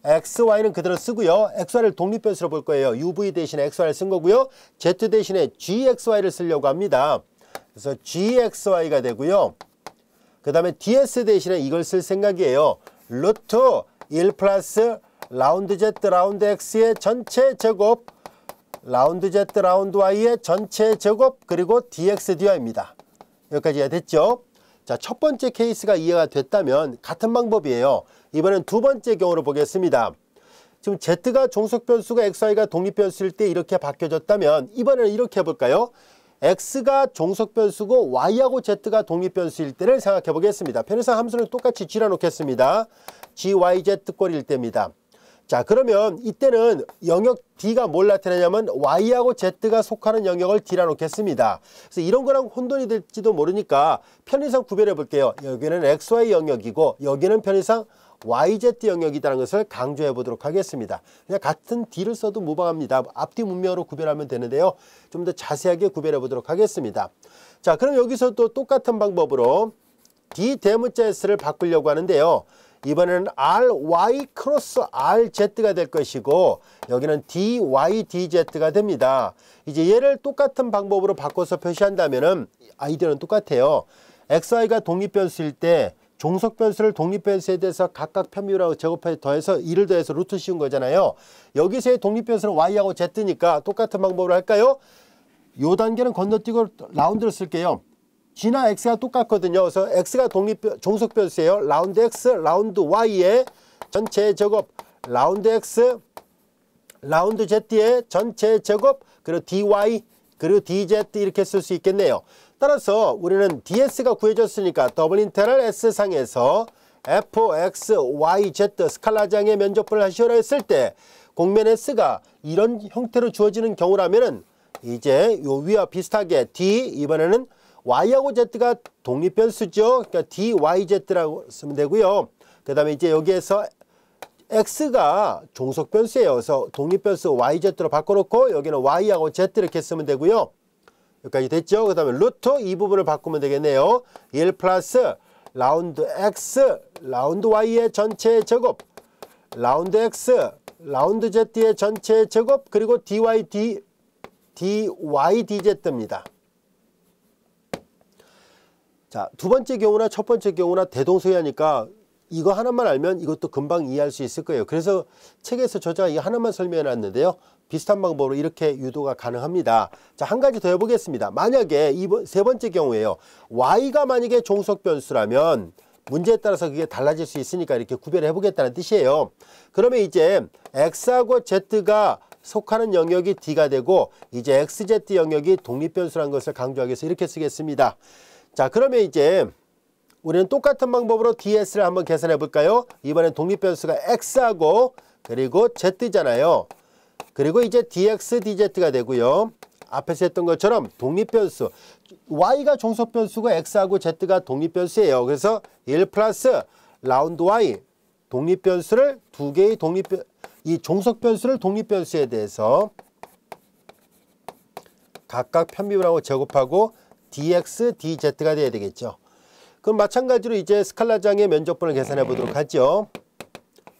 x, y는 그대로 쓰고요. x, y를 독립변수로 볼 거예요. uv 대신에 x, y를 쓴 거고요. z 대신에 g, x, y를 쓰려고 합니다. 그래서 g, x, y가 되고요. 그 다음에 ds 대신에 이걸 쓸 생각이에요. 루트 1 플러스 라운드 z 라운드 x의 전체 제곱, 라운드 z 라운드 y의 전체 제곱, 그리고 dx dy입니다. 여기까지 이해됐죠? 자, 첫 번째 케이스가 이해가 됐다면 같은 방법이에요. 이번엔 두 번째 경우를 보겠습니다. 지금 z가 종속변수고 xy가 독립변수일 때 이렇게 바뀌어졌다면 이번에는 이렇게 해볼까요? x가 종속변수고 y하고 z가 독립변수일 때를 생각해 보겠습니다. 편의상 함수는 똑같이 쥐어 놓겠습니다. g, y, z 꼴일 때입니다. 자, 그러면 이때는 영역 d가 뭘 나타내냐면 y하고 z가 속하는 영역을 d라 놓겠습니다. 그래서 이런 거랑 혼돈이 될지도 모르니까 편의상 구별해 볼게요. 여기는 xy 영역이고 여기는 편의상 YZ 영역이라는 것을 강조해 보도록 하겠습니다. 그냥 같은 D를 써도 무방합니다. 앞뒤 문명으로 구별하면 되는데요. 좀 더 자세하게 구별해 보도록 하겠습니다. 자, 그럼 여기서 또 똑같은 방법으로 D 대문자 S를 바꾸려고 하는데요. 이번에는 RY 크로스 RZ가 될 것이고 여기는 DY DZ가 됩니다. 이제 얘를 똑같은 방법으로 바꿔서 표시한다면은 아이디어는 똑같아요. XY가 독립변수일 때 종속변수를 독립변수에 대해서 각각 편미라고 제곱해 더해서 2를 더해서 루트 씌운 거잖아요. 여기서의 독립변수는 y하고 z니까 똑같은 방법으로 할까요? 요 단계는 건너뛰고 라운드를 쓸게요. g나 x가 똑같거든요. 그래서 x가 종속변수예요. 라운드 x, 라운드 y의 전체 제곱, 라운드 x, 라운드 z의 전체 제곱, 그리고 dy, 그리고 dz 이렇게 쓸 수 있겠네요. 따라서 우리는 ds가 구해졌으니까 더블 인테그랄 s상에서 f, x, y, z 스칼라장의 면적분을 하시오라 했을 때 공면 s가 이런 형태로 주어지는 경우라면은 이제 요 위와 비슷하게 d, 이번에는 y하고 z가 독립변수죠. 그러니까 dyz라고 쓰면 되고요. 그 다음에 이제 여기에서 x가 종속변수예요. 그래서 독립변수 yz로 바꿔놓고 여기는 y하고 z 이렇게 쓰면 되고요. 여기까지 됐죠? 그 다음에 루트 이 부분을 바꾸면 되겠네요. 1 플러스 라운드 x, 라운드 y의 전체 제곱, 라운드 x, 라운드 z의 전체 제곱, 그리고 dy dz입니다. 자, 두 번째 경우나 첫 번째 경우나 대동소이하니까 이거 하나만 알면 이것도 금방 이해할 수 있을 거예요. 그래서 책에서 저자가 이 하나만 설명해 놨는데요. 비슷한 방법으로 이렇게 유도가 가능합니다. 자, 한 가지 더 해보겠습니다. 만약에 세 번째 경우에요. y가 만약에 종속변수라면 문제에 따라서 그게 달라질 수 있으니까 이렇게 구별해 보겠다는 뜻이에요. 그러면 이제 x하고 z가 속하는 영역이 d가 되고 이제 xz 영역이 독립변수라는 것을 강조하기 위해서 이렇게 쓰겠습니다. 자, 그러면 이제 우리는 똑같은 방법으로 ds를 한번 계산해 볼까요? 이번엔 독립변수가 x하고 그리고 z잖아요. 그리고 이제 dx, dz가 되고요. 앞에서 했던 것처럼 독립변수 y가 종속변수고 x하고 z가 독립변수예요. 그래서 1 플러스 라운드 y 독립변수를 두 개의 이 종속변수를 독립변수에 대해서 각각 편미분하고 제곱하고 dx, dz가 돼야 되겠죠. 그럼 마찬가지로 이제 스칼라장의 면적분을 계산해 보도록 하죠.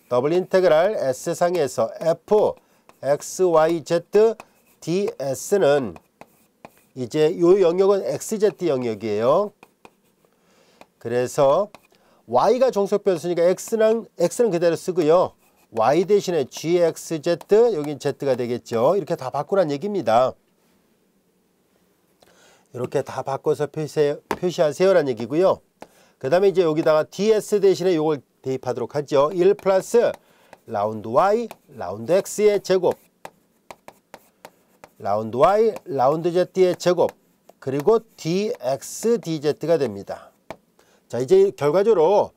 더블 인테그랄 S상에서 f x, y, z, ds는 이제 이 영역은 xz 영역이에요. 그래서 y가 종속 변수니까 x는 그대로 쓰고요. y 대신에 gxz, 여긴 z가 되겠죠. 이렇게 다 바꾸란 얘기입니다. 이렇게 다 바꿔서 표시하세요라는 얘기고요. 그 다음에 이제 여기다가 ds 대신에 이걸 대입하도록 하죠. 1 플러스 라운드 y, 라운드 x의 제곱, 라운드 y, 라운드 z의 제곱, 그리고 dx, dz가 됩니다. 자, 이제 결과적으로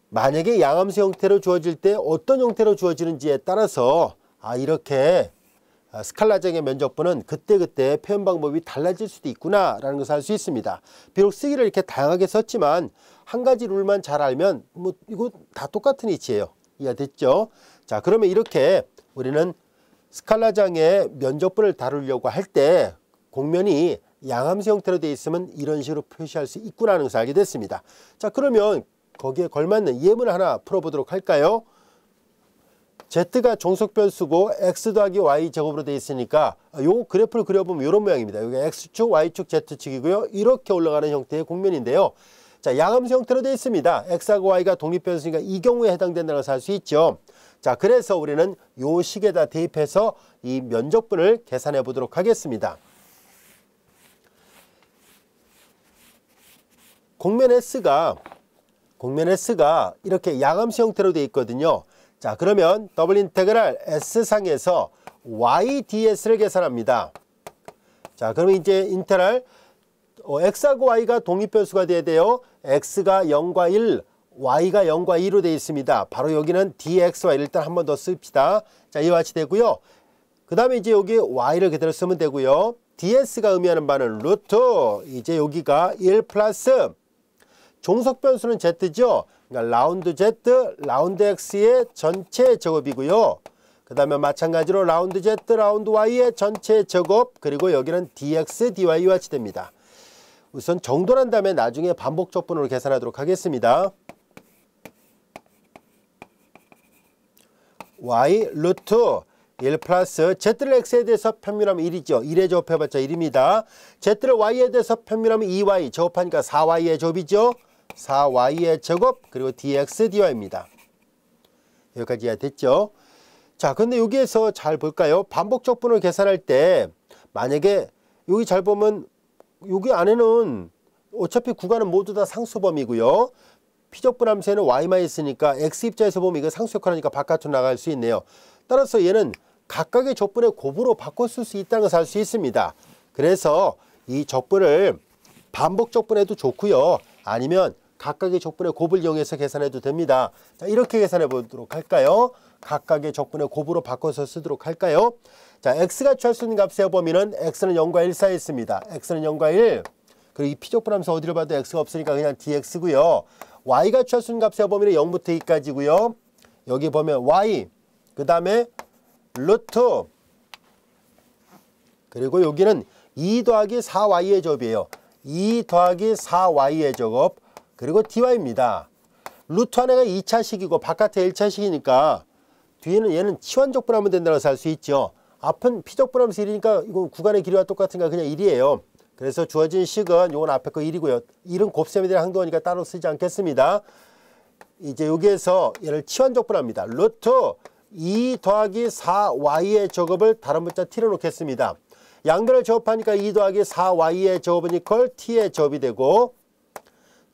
만약에 양함수 형태로 주어질 때 어떤 형태로 주어지는지에 따라서 이렇게 스칼라장의 면적분은 그때그때 표현 방법이 달라질 수도 있구나 라는 것을 알 수 있습니다. 비록 쓰기를 이렇게 다양하게 썼지만 한 가지 룰만 잘 알면 뭐 이거 다 똑같은 이치예요. 이해됐죠? 자, 그러면 이렇게 우리는 스칼라장의 면적분을 다루려고 할 때 공면이 양함수 형태로 되어 있으면 이런 식으로 표시할 수 있구나 하는 것을 알게 됐습니다. 자, 그러면 거기에 걸맞는 예문을 하나 풀어보도록 할까요? z가 종속변수고 x 더하기 y 제곱으로 되어 있으니까 요 그래프를 그려보면 이런 모양입니다. 여기 x축, y축, z축이고요. 이렇게 올라가는 형태의 공면인데요. 자, 양함수 형태로 되어 있습니다. x하고 y가 독립변수니까 이 경우에 해당된다는 것을 알 수 있죠. 자, 그래서 우리는 요 식에다 대입해서 이 면적분을 계산해 보도록 하겠습니다. 공면 S가 이렇게 양함수 형태로 되어 있거든요. 자, 그러면 더블 인테그랄 S상에서 y ds를 계산합니다. 자, 그러면 이제 인테그랄 x하고 y가 독립변수가 돼야 돼요. x가 0과 1, y가 0과 2로 되어 있습니다. 바로 여기는 dxy 일단 한 번 더 씁시다. 자, 이와 같이 되고요. 그 다음에 이제 여기 y를 그대로 쓰면 되고요. ds가 의미하는 바는 루트, 이제 여기가 1 플러스 종속변수는 z죠. 그러니까 라운드 z, 라운드 x의 전체 제곱이고요. 그 다음에 마찬가지로 라운드 z, 라운드 y의 전체 제곱, 그리고 여기는 dx, dy와 같이 됩니다. 우선 정돈한 다음에 나중에 반복적분으로 계산하도록 하겠습니다. y 루트 1 플러스 z를 x에 대해서 편밀하면 1이죠. 1에 제곱해봤자 1입니다. z를 y에 대해서 편밀하면 2y, 제곱하니까 4y의 제곱이죠. 4y의 제곱, 그리고 dx, dy입니다. 여기까지 이해됐죠? 자, 근데 여기에서 잘 볼까요? 반복적분을 계산할 때 만약에 여기 잘 보면 여기 안에는 어차피 구간은 모두 다 상수범위고요. 피적분함수에는 y만 있으니까 x 입장에서 보면 이거 상수 역할하니까 바깥으로 나갈 수 있네요. 따라서 얘는 각각의 적분의 곱으로 바꿨을 수 있다는 것을 알 수 있습니다. 그래서 이 적분을 반복 적분해도 좋고요. 아니면 각각의 적분의 곱을 이용해서 계산해도 됩니다. 자, 이렇게 계산해 보도록 할까요? 각각의 적분의 곱으로 바꿔서 쓰도록 할까요? 자, x가 취할 수 있는 값의 범위는 x는 0과 1 사이에 있습니다. x는 0과 1. 그리고 이 피적분함수 어디를 봐도 x가 없으니까 그냥 dx고요. y가 취할 수 있는 값의 범위는 0부터 2까지고요. 여기 보면 y, 그 다음에 루트, 그리고 여기는 2 더하기 4y의 제곱이에요. 2 더하기 4y의 제곱, 그리고 dy입니다. 루트 안에가 2차식이고 바깥에 1차식이니까 뒤에는 얘는 치환적분하면 된다고 해서 알 수 있죠. 앞은 피적분하면서 1이니까 이건 구간의 길이와 똑같으니까 그냥 1이에요. 그래서 주어진 식은 이건 앞에 거 1이고요. 1은 곱셈에 대한 항도니까 따로 쓰지 않겠습니다. 이제 여기에서 얘를 치환적분합니다. 루트 2 더하기 4y의 제곱을 다른 문자 t로 놓겠습니다. 양변을 제곱하니까 2 더하기 4y의 제곱은 이퀄 t의 제곱이 되고,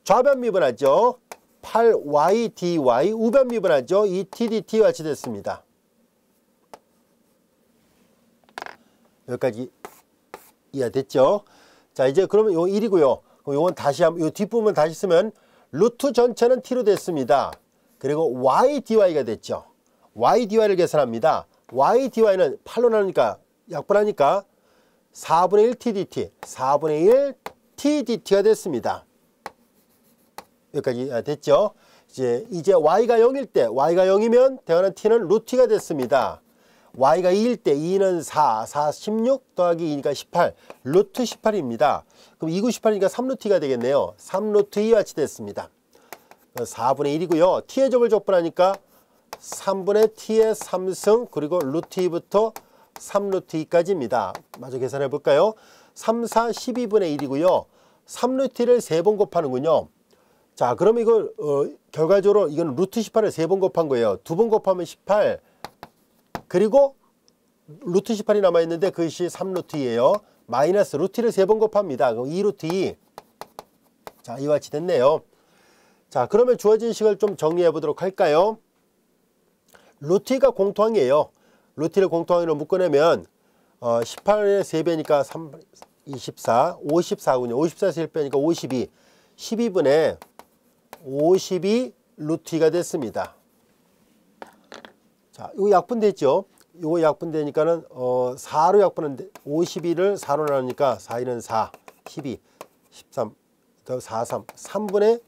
좌변 미분하죠. 8y dy, 우변 미분하죠. 이 t dt와 같이 됐습니다. 여기까지 이해됐죠? 자, 이제 그러면 요 1이고요. 요건 다시 한번, 요 뒷부분 다시 쓰면 루트 전체는 t로 됐습니다. 그리고 y dy가 됐죠. y dy를 계산합니다. y dy는 8로 나누니까 약분하니까 4분의 1 t dt, 4분의 1 t dt가 됐습니다. 여기까지 됐죠? 이제 y가 0일 때, y가 0이면 대응하는 t는 루트가 됐습니다. y가 2일 때 2는 4, 4, 16 더하기 2니까 18, 루트 18입니다. 그럼 2, 9, 18이니까 3루트 2가 되겠네요. 3루트 2와 같이 됐습니다. 4분의 1이고요. t의 접을 적분하니까 3분의 t의 3승 그리고 루트 2부터 3루트 2까지입니다. 마저 계산해 볼까요? 3, 4, 12분의 1이고요. 3루트 2를 3번 곱하는군요. 자, 그럼 이걸 결과적으로 이건 루트 18을 3번 곱한 거예요. 2번 곱하면 18 그리고 루트 18이 남아있는데 그것이 3루트 2예요. 마이너스 루트 2를 3번 곱합니다. 그럼 2루트 2. 자, 이와 같이 됐네요. 자, 그러면 주어진 식을 좀 정리해 보도록 할까요? 루트 2가 공통항이에요. 루트 2를 공통항으로 묶어내면 18의 3배니까 3, 24, 54군요. 54에서 1빼니까 52, 12분의 52 루트 2가 됐습니다. 자, 이거 약분됐죠? 이거 약분되니까는 4로 약분하는데 52를 4로 나누니까 4, 1은 4, 12, 13, 더 4, 3, 3분의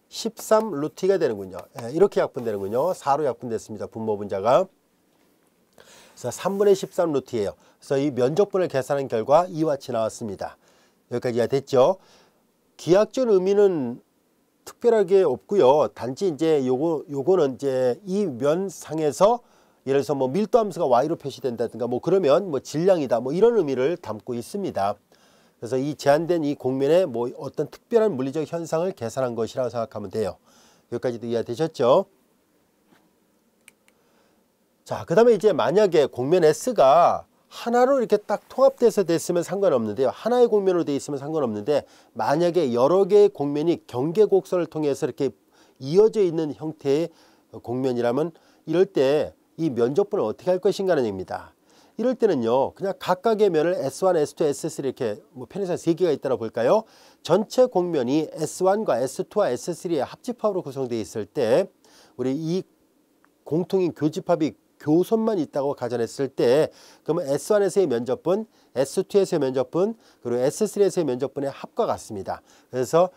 13 루트 2가 되는군요. 예, 이렇게 약분되는군요. 4로 약분됐습니다. 분모 분자가. 그래서 3분의 13 루트예요. 그래서 이 면적분을 계산한 결과 이와 같이 나왔습니다. 여기까지가 됐죠. 기하학적 의미는 특별하게 없고요. 단지 이제 요거는 이제 이 면상에서 예를 들어서 뭐 밀도 함수가 y로 표시된다든가 뭐 그러면 뭐 질량이다 뭐 이런 의미를 담고 있습니다. 그래서 이 제한된 이 공면에 뭐 어떤 특별한 물리적 현상을 계산한 것이라고 생각하면 돼요. 여기까지도 이해되셨죠? 자, 그 다음에 이제 만약에 공면 S가 하나로 이렇게 딱 통합돼서 됐으면 상관없는데요. 하나의 공면으로 되어 있으면 상관없는데 만약에 여러 개의 공면이 경계곡선을 통해서 이렇게 이어져 있는 형태의 공면이라면 이럴 때 이 면적분을 어떻게 할 것인가 는 얘기입니다. 이럴 때는요. 그냥 각각의 면을 S1, S2, S3 이렇게 뭐 편의상 3개가 있다고 볼까요? 전체 공면이 S1과 S2와 S3의 합집합으로 구성되어 있을 때 우리 이 공통인 교집합이 교선만 있다고 가정했을 때 그러면 S1에서의 면적분, S2에서의 면적분, 그리고 S3에서의 면적분의 합과 같습니다. 그래서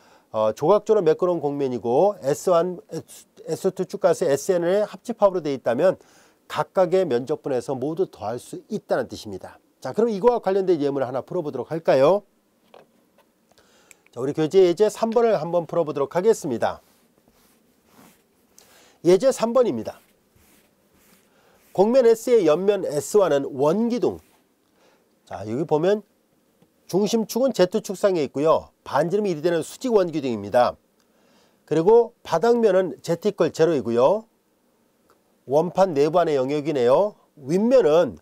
조각적으로 매끄러운 공면이고 S1, S2 쭉 가서 SN의 합집합으로 되어 있다면 각각의 면적분에서 모두 더할 수 있다는 뜻입니다. 자, 그럼 이거와 관련된 예문을 하나 풀어보도록 할까요? 자, 우리 교재 예제 3번을 한번 풀어보도록 하겠습니다. 예제 3번입니다. 공면 S의 옆면 S1은 원기둥. 자, 여기 보면 중심축은 Z축상에 있고요. 반지름이 1이 되는 수직 원기둥입니다. 그리고 바닥면은 Z=0이고요. 원판 내부 안의 영역이네요. 윗면은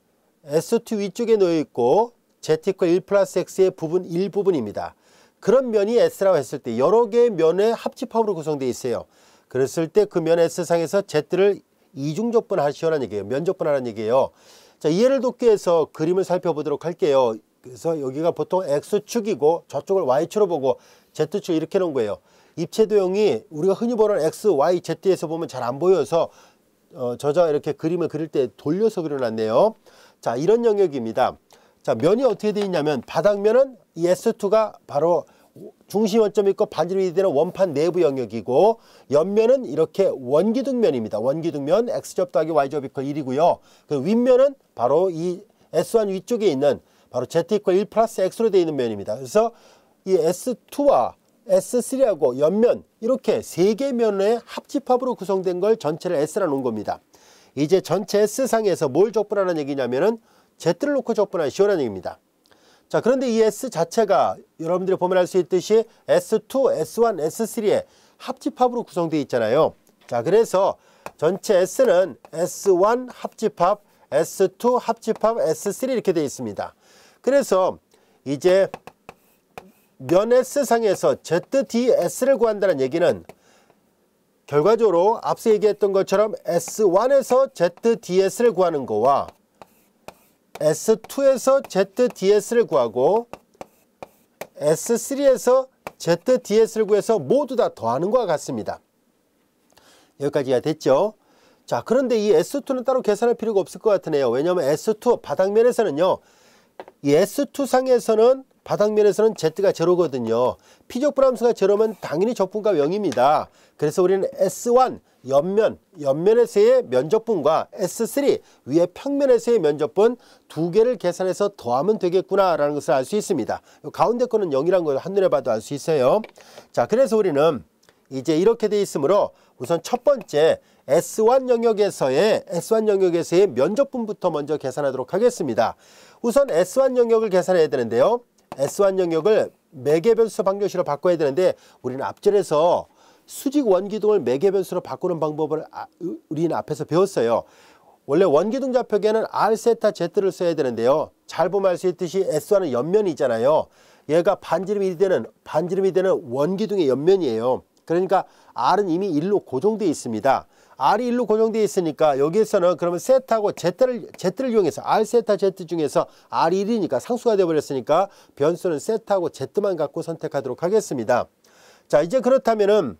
S2 위쪽에 놓여 있고 Z=1 플러스 X의 부분 일부분입니다. 그런 면이 S라고 했을 때 여러 개의 면의 합집합으로 구성되어 있어요. 그랬을 때 그 면 S상에서 Z를 이중적분하시오라는 얘기예요. 면적분하라는 얘기예요. 자, 이해를 돕기 위해서 그림을 살펴보도록 할게요. 그래서 여기가 보통 X축이고 저쪽을 Y축으로 보고 Z축 이렇게 놓은 거예요. 입체도형이 우리가 흔히 보는 X, Y, Z에서 보면 잘 안 보여서 저자가 이렇게 그림을 그릴 때 돌려서 그려놨네요. 자, 이런 영역입니다. 자, 면이 어떻게 되어 있냐면 바닥면은 이 S2가 바로 중심 원점이 있고 반지름이 되는 원판 내부 영역이고 옆면은 이렇게 원기둥면입니다. 원기둥면 X접 더하기 Y접 이퀄 1이고요. 그 윗면은 바로 이 S1 위쪽에 있는 바로 Z=1 플러스 X로 되어 있는 면입니다. 그래서 이 S2와 S3하고 옆면 이렇게 세 개 면의 합집합으로 구성된 걸 전체를 S라 놓은 겁니다. 이제 전체 S상에서 뭘 적분하는 얘기냐면은 Z를 놓고 적분하시오라는 얘기입니다. 자, 그런데 이 S 자체가 여러분들이 보면 알 수 있듯이 S2, S1, S3의 합집합으로 구성되어 있잖아요. 자, 그래서 전체 S는 S1 합집합, S2 합집합, S3 이렇게 되어 있습니다. 그래서 이제 면 S상에서 ZDS를 구한다는 얘기는 결과적으로 앞서 얘기했던 것처럼 S1에서 ZDS를 구하는 거와 S2에서 ZDS를 구하고 S3에서 ZDS를 구해서 모두 다 더하는 것과 같습니다. 여기까지가 됐죠. 자, 그런데 이 S2는 따로 계산할 필요가 없을 것 같으네요. 왜냐하면 S2 바닥면에서는요. 이 S2 상에서는 바닥면에서는 Z가 제로거든요. 피적 불함수가 제로면 당연히 적분값 0입니다. 그래서 우리는 S1 옆면에서의 면적분과 S3 위에 평면에서의 면적분 두 개를 계산해서 더하면 되겠구나라는 것을 알 수 있습니다. 가운데 거는 0이라는 걸 한눈에 봐도 알 수 있어요. 자, 그래서 우리는 이제 이렇게 돼 있으므로 우선 첫 번째 S1 영역에서의 면적분부터 먼저 계산하도록 하겠습니다. 우선 S1 영역을 계산해야 되는데요. S1 영역을 매개변수 방정식으로 바꿔야 되는데 우리는 앞전에서 수직 원기둥을 매개변수로 바꾸는 방법을 우리는 앞에서 배웠어요. 원래 원기둥 좌표계는 R, 세타, Z를 써야 되는데요. 잘 보면 알 수 있듯이 S1은 옆면이 있잖아요. 얘가 반지름이 되는 원기둥의 옆면이에요. 그러니까 R은 이미 1로 고정되어 있습니다. R이 1로 고정되어 있으니까 여기에서는 그러면 세타하고 Z를 이용해서 R, 세타, Z 중에서 R이 1이니까 상수가 되어버렸으니까 변수는 세타하고 Z만 갖고 선택하도록 하겠습니다. 자, 이제 그렇다면은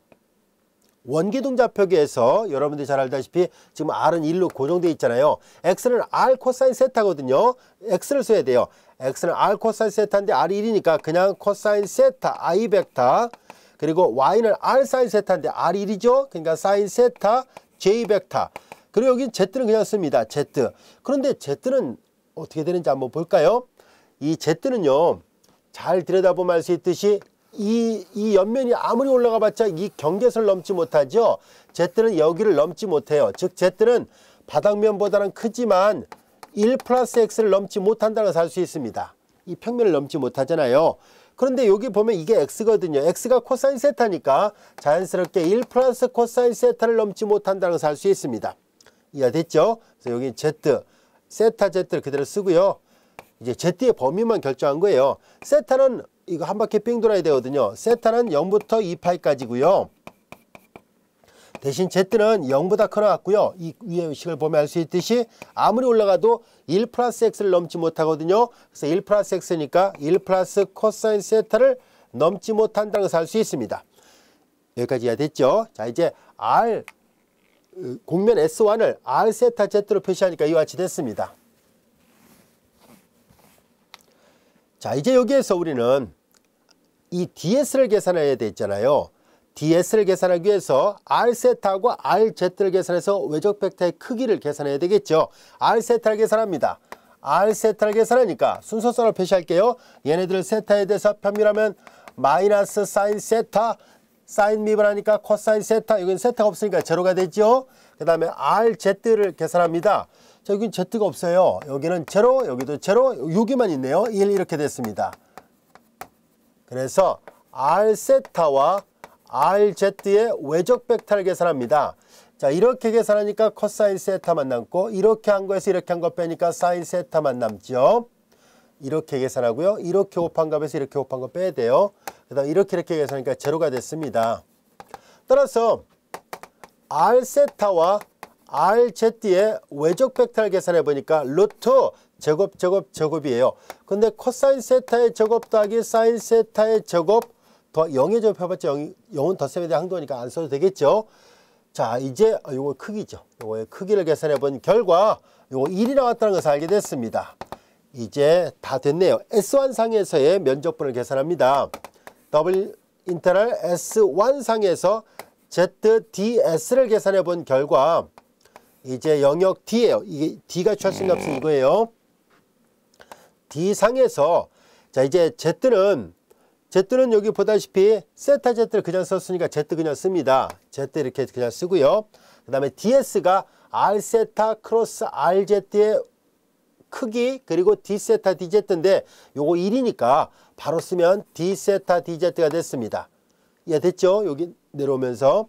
원기둥 좌표계에서 여러분들이 잘 알다시피 지금 R은 1로 고정되어 있잖아요. X는 R 코사인 세타거든요. X를 써야 돼요. X는 R 코사인 세타인데 R이 1이니까 그냥 코사인 세타 I 벡터, 그리고 Y는 R 사인 세타인데 R이 1이죠. 그러니까 사인 세타 J 벡터. 그리고 여기 Z는 그냥 씁니다. Z. 그런데 Z는 어떻게 되는지 한번 볼까요? 이 Z는요, 잘 들여다보면 알 수 있듯이 이 옆면이 아무리 올라가 봤자 이 경계선을 넘지 못하죠. Z는 여기를 넘지 못해요. 즉 Z는 바닥면보다는 크지만 1 플러스 X를 넘지 못한다는 것을 알 수 있습니다. 이 평면을 넘지 못하잖아요. 그런데 여기 보면 이게 X거든요. X가 코사인 세타니까 자연스럽게 1 플러스 코사인 세타를 넘지 못한다는 것을 알 수 있습니다. 이해됐죠? 그래서 여기 Z, 세타 Z를 그대로 쓰고요. 이제 Z의 범위만 결정한 거예요. 세타는 이거 한 바퀴 삥 돌아야 되거든요. 세타는 0부터 2파이까지고요. 대신 Z는 0보다 커나왔고요. 이 위의 식을 보면 알 수 있듯이 아무리 올라가도 1 플러스 X를 넘지 못하거든요. 그래서 1 플러스 X니까 1 플러스 코사인 세타를 넘지 못한다는 것을 알 수 있습니다. 여기까지 이해됐죠? 자, 이제 R 공면 S1을 R 세타 Z로 표시하니까 이와 같이 됐습니다. 자, 이제 여기에서 우리는 이 DS를 계산해야 되잖아요. DS를 계산하기 위해서 R세타하고 RZ를 계산해서 외적 벡터의 크기를 계산해야 되겠죠. R세타를 계산합니다. R세타를 계산하니까 순서선을 표시할게요. 얘네들 세타에 대해서 편밀하면 마이너스 사인 세타, 사인 미분하니까 코사인 세타, 여기는 세타가 없으니까 제로가 되죠. 그 다음에 RZ를 계산합니다. 자, 여기는 Z가 없어요. 여기는 제로, 여기도 제로, 여기만 있네요. 1 이렇게 됐습니다. 그래서 R세타와 RZ의 외적 벡터를 계산합니다. 자, 이렇게 계산하니까 코사인 세타만 남고 이렇게 한 거에서 이렇게 한 거 빼니까 사인 세타만 남죠. 이렇게 계산하고요. 이렇게 곱한 값에서 이렇게 곱한 거 빼야 돼요. 그 다음 이렇게 계산하니까 제로가 됐습니다. 따라서 R세타와 RZ의 외적 벡터를 계산해 보니까 루트 제곱이에요. 근데 코사인 세타의 제곱 더하기 사인 세타의 제곱 더 0의 제곱 해봤자 0은 덧셈에 대한 항도니까 안 써도 되겠죠. 자, 이제 요거 크기죠. 요거의 크기를 계산해 본 결과 요거 1이 나왔다는 것을 알게 됐습니다. 이제 다 됐네요. S1 상에서의 면적분을 계산합니다. 더블 인터럴 S1 상에서 ZDS를 계산해 본 결과 이제 영역 D예요. 이게 D가 취할 수 있는 값은 이거예요. D 상에서 자, 이제 Z는 여기 보다시피 세타 Z를 그냥 썼으니까 Z 그냥 씁니다. Z 이렇게 그냥 쓰고요. 그 다음에 DS가 R세타 크로스 RZ의 크기 그리고 D세타 DZ인데 요거 1이니까 바로 쓰면 D세타 DZ가 됐습니다. 이해됐죠? 여기 내려오면서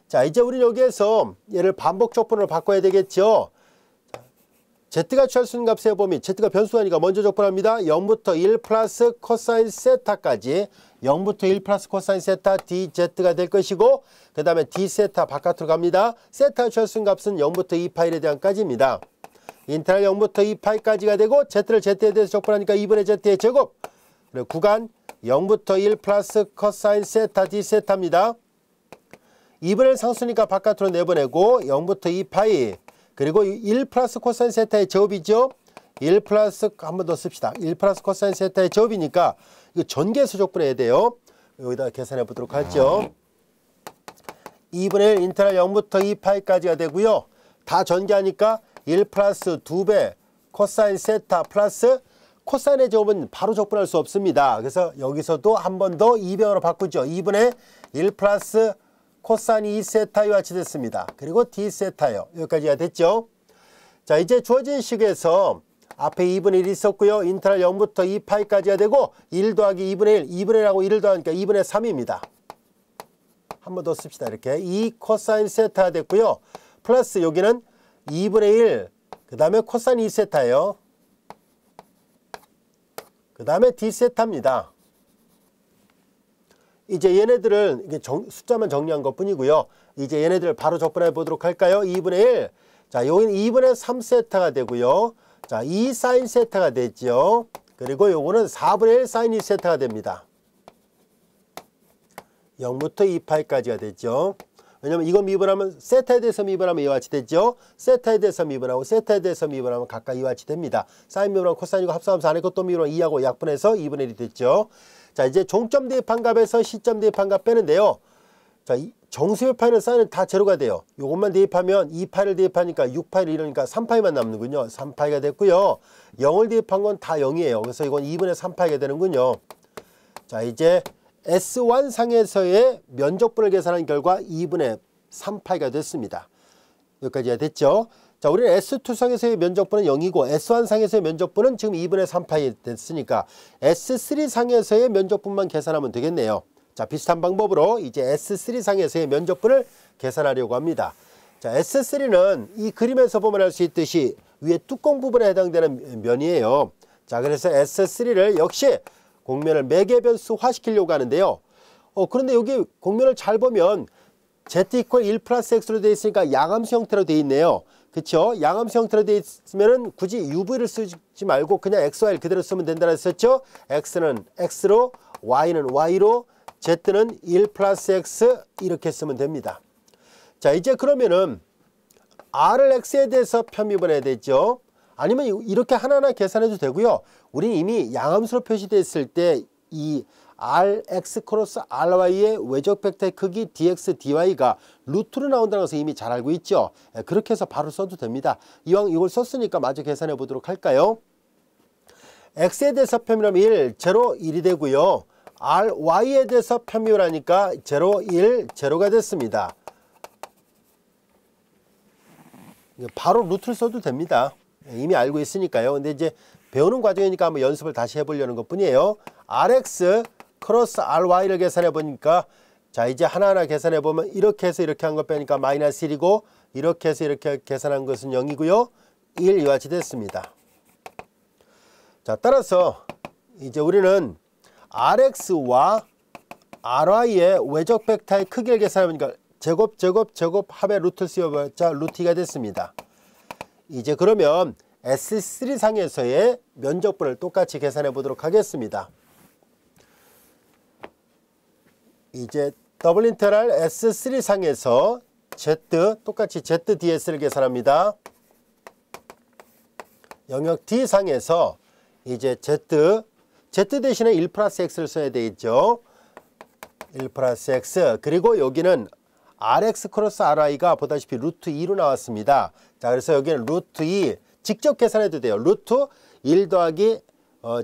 자, 이제 우리 여기에서 얘를 반복 적분으로 바꿔야 되겠죠. Z가 취할 수 있는 값의 범위, Z가 변수하니까 먼저 적분합니다. 0부터 1 플러스 코사인 세타까지 0부터 1 플러스 코사인 세타 DZ가 될 것이고 그 다음에 D세타 바깥으로 갑니다. 세타가 취할 수 있는 값은 0부터 2파이에 대한 까지입니다. 인터널 0부터 2파이까지가 되고 Z를 Z에 대해서 적분하니까 2분의 Z의 제곱 그리고 구간 0부터 1 플러스 코사인 세타 D세타입니다. 2분의 상수니까 바깥으로 내보내고 0부터 2파이 그리고 1 플러스 코사인 세타의 제곱이죠. 1 플러스 한 번 더 씁시다. 1 플러스 코사인 세타의 제곱이니까 이거 전개해서 적분해야 돼요. 여기다 계산해 보도록 하죠. 2분의 1 인테그랄 0부터 2파이까지가 되고요. 다 전개하니까 1 플러스 2배 코사인 세타 플러스 코사인의 제곱은 바로 적분할 수 없습니다. 그래서 여기서도 한 번 더 2배으로 바꾸죠. 2분의 1 플러스 코사인 2세타와 같이 됐습니다. 그리고 d세타요. 여기까지가 됐죠. 자, 이제 주어진 식에서 앞에 2분의 1이 있었고요. 인테그랄 0부터 2파이까지가 되고 1 더하기 2분의 1, 2분의 1하고 1을 더하니까 2분의 3입니다. 한 번 더 씁시다. 이렇게 2 코사인 세타가 됐고요. 플러스 여기는 2분의 1, 그 다음에 코사인 2세타예요. 그 다음에 d세타입니다. 이제 얘네들을 이게 숫자만 정리한 것 뿐이고요. 이제 얘네들을 바로 적분해 보도록 할까요? 2분의 1. 자, 여기는 2분의 3세타가 되고요. 자, 2 사인 세타가 됐죠. 그리고 요거는 4분의 1 사인 2세타가 됩니다. 0부터 2파이까지가 됐죠. 왜냐면 이거 미분하면 세타에 대해서 미분하면 이와 같이 됐죠. 세타에 대해서 미분하고 세타에 대해서 미분하면 각각 이와 같이 됩니다. 사인 미분하고 코사인이고 합성하면서 안에 것도 미분하면 2하고 약분해서 2분의 1이 됐죠. 자, 이제 종점 대입한 값에서 시점 대입한 값 빼는데요. 자, 정수협파이는 사인은 다 제로가 돼요. 요것만 대입하면 2파이를 대입하니까 6파이를 이러니까 3파이만 남는군요. 3파이가 됐고요. 0을 대입한 건 다 0이에요. 그래서 이건 2분의 3파이가 되는군요. 자, 이제 S1 상에서의 면적분을 계산한 결과 2분의 3파이가 됐습니다. 여기까지가 됐죠. 자, 우리는 S2 상에서의 면적분은 0이고 S1 상에서의 면적분은 지금 2분의 3파이 됐으니까 S3 상에서의 면적분만 계산하면 되겠네요. 자, 비슷한 방법으로 이제 S3 상에서의 면적분을 계산하려고 합니다. 자, S3는 이 그림에서 보면 알 수 있듯이 위에 뚜껑 부분에 해당되는 면이에요. 자, 그래서 S3를 역시 공면을 매개변수화 시키려고 하는데요. 그런데 여기 공면을 잘 보면 Z 이퀄 1 플러스 X로 되어 있으니까 양함수 형태로 되어 있네요. 그쵸? 양함수 형태로 되어 있으면 굳이 UV를 쓰지 말고 그냥 XY를 그대로 쓰면 된다고 했었죠? X는 X로, Y는 Y로, Z는 1 플러스 X 이렇게 쓰면 됩니다. 자, 이제 그러면은 R을 X에 대해서 편미분해야 되죠. 아니면 이렇게 하나하나 계산해도 되고요. 우리는 이미 양함수로 표시되어 있을 때 이 Rx 크로스 Ry의 외적 벡터의 크기 dx, dy가 루트로 나온다는 것을 이미 잘 알고 있죠. 그렇게 해서 바로 써도 됩니다. 이왕 이걸 썼으니까 마저 계산해 보도록 할까요? x에 대해서 편미하면 1, 0, 1이 되고요. Ry에 대해서 편미하니까 0, 1, 0가 됐습니다. 바로 루트를 써도 됩니다. 이미 알고 있으니까요. 근데 이제 배우는 과정이니까 한번 연습을 다시 해보려는 것 뿐이에요. Rx 크로스 Ry를 계산해 보니까 자, 이제 하나하나 계산해 보면 이렇게 해서 이렇게 한 거 빼니까 마이너스 1이고 이렇게 해서 이렇게 계산한 것은 0이고요. 1 이와 같이 됐습니다. 자, 따라서 이제 우리는 Rx와 Ry의 외적 벡터의 크기를 계산해 보니까 제곱 합의 루트를 씌워봤자 루트 2가 됐습니다. 이제 그러면 S3 상에서의 면적분을 똑같이 계산해 보도록 하겠습니다. 이제 더블 인테그랄 S3 상에서 Z 똑같이 ZDS를 계산합니다. 영역 D 상에서 이제 Z 대신에 1 플러스 X를 써야 되겠죠. 1 플러스 X 그리고 여기는 Rx 크로스 Ry가 보다시피 루트 2로 나왔습니다. 자, 그래서 여기는 루트 2 직접 계산해도 돼요. 루트 1 더하기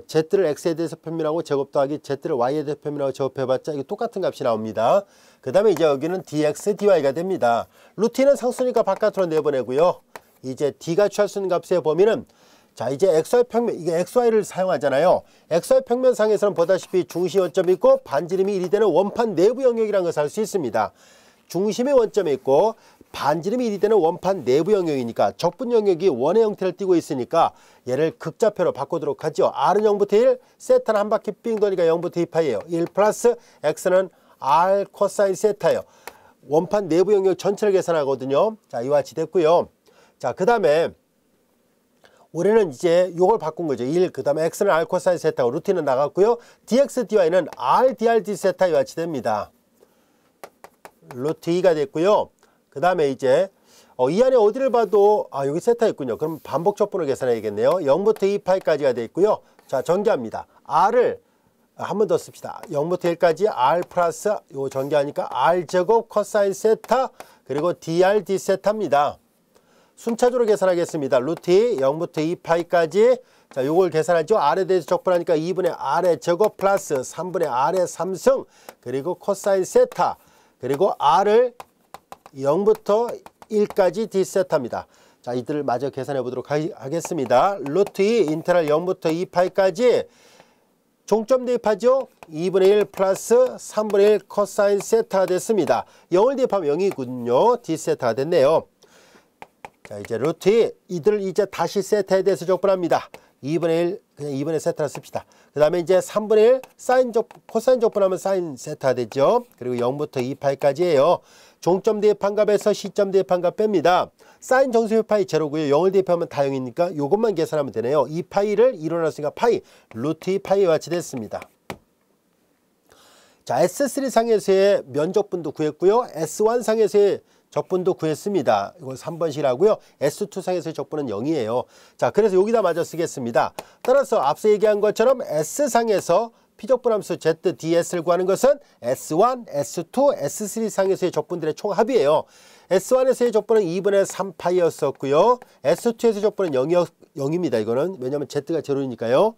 Z를 X에 대해서 표현하고 제곱 더하기 Z를 Y에 대해서 표현하고 제곱해봤자 이게 똑같은 값이 나옵니다. 그 다음에 이제 여기는 dx, dy가 됩니다. 루트 2는 상수니까 바깥으로 내보내고요. 이제 D가 취할 수 있는 값의 범위는 자, 이제 XY 평면, 이게 XY를 사용하잖아요. XY 평면상에서는 보다시피 중심 원점이 있고 반지름이 1이 되는 원판 내부 영역이라는 것을 알 수 있습니다. 중심의 원점이 있고 반지름이 1이 되는 원판 내부 영역이니까 적분 영역이 원의 형태를 띠고 있으니까 얘를 극좌표로 바꾸도록 하죠. R은 0부터 1, 세타는 한 바퀴 삥 도니까 0부터 2파이에요. 1 플러스 X는 R 코사인 세타예요. 원판 내부 영역 전체를 계산하거든요. 자, 이와 같이 됐고요. 자, 그 다음에 우리는 이제 요걸 바꾼 거죠. 1, 그 다음에 X는 R 코사인 세타고 루트는 나갔고요. dx, dy는 R, dr, d 세타 이와 같이 됩니다. 루트 2가 됐고요. 그 다음에 이제 이 안에 어디를 봐도 여기 세타 있군요. 그럼 반복 적분을 계산해야겠네요. 0부터 2파이까지가 되어 있고요. 자, 전개합니다. R을 한 번 더 씁시다. 0부터 1까지 R 플러스 요 전개하니까 R 제곱 코사인 세타 그리고 DR D 세타입니다. 순차적으로 계산하겠습니다. 루트 0부터 2파이까지 자, 요걸 계산하죠. R에 대해서 적분하니까 2분의 R의 제곱 플러스 3분의 R의 3승 그리고 코사인 세타 그리고 R을 0부터 1까지 D 세타입니다. 자, 이들을 마저 계산해 보도록 하겠습니다. 루트 2 인테그랄 0부터 2파이까지 종점 대입하죠. 2분의 1 플러스 3분의 1 코사인 세타가 됐습니다. 0을 대입하면 0이군요. D 세타가 됐네요. 자, 이제 루트 2 이들을 이제 다시 세타에 대해서 적분합니다. 2분의 1 그냥 2분의 세타를 씁시다. 그 다음에 이제 3분의 1 코사인 적분하면 사인 세타가 되죠. 그리고 0부터 2파이까지예요. 종점 대입한 값에서 시점 대입한 값 뺍니다. 사인 정수의 파이 제로고요. 0을 대입하면 다 0이니까 이것만 계산하면 되네요. 2파이를 2로 나눴으니까 파이, 루트 2파이와 같이 됐습니다. 자, S3 상에서의 면적분도 구했고요. S1 상에서의 적분도 구했습니다. 이거 3번식이라고요. S2 상에서의 적분은 0이에요. 자, 그래서 여기다 마저 쓰겠습니다. 따라서 앞서 얘기한 것처럼 S상에서 피적분함수 ZDS를 구하는 것은 S1, S2, S3 상에서의 적분들의 총합이에요. S1에서의 적분은 2분의 3파이였었고요. S2에서의 적분은 0입니다. 이거는 왜냐하면 Z가 제로이니까요.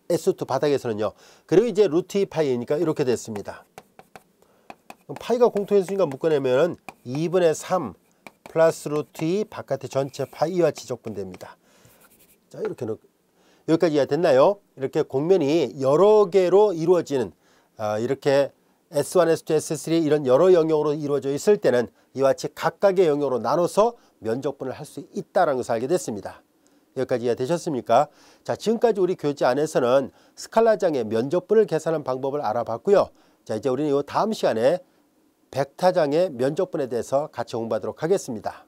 S2 바닥에서는요. 그리고 이제 루트 2파이니까 이렇게 됐습니다. 그럼 파이가 공통인수니까 묶어내면 2분의 3 플러스 루트 2 바깥의 전체 파이와 같이 적분됩니다. 자, 이렇게 여기까지 이해가 됐나요? 이렇게 공면이 여러 개로 이루어지는 이렇게 S1, S2, S3 이런 여러 영역으로 이루어져 있을 때는 이와 같이 각각의 영역으로 나눠서 면적분을 할 수 있다는 것을 알게 됐습니다. 여기까지 이해 되셨습니까? 자, 지금까지 우리 교재 안에서는 스칼라장의 면적분을 계산하는 방법을 알아봤고요. 자, 이제 우리는 이 다음 시간에 벡터장의 면적분에 대해서 같이 공부하도록 하겠습니다.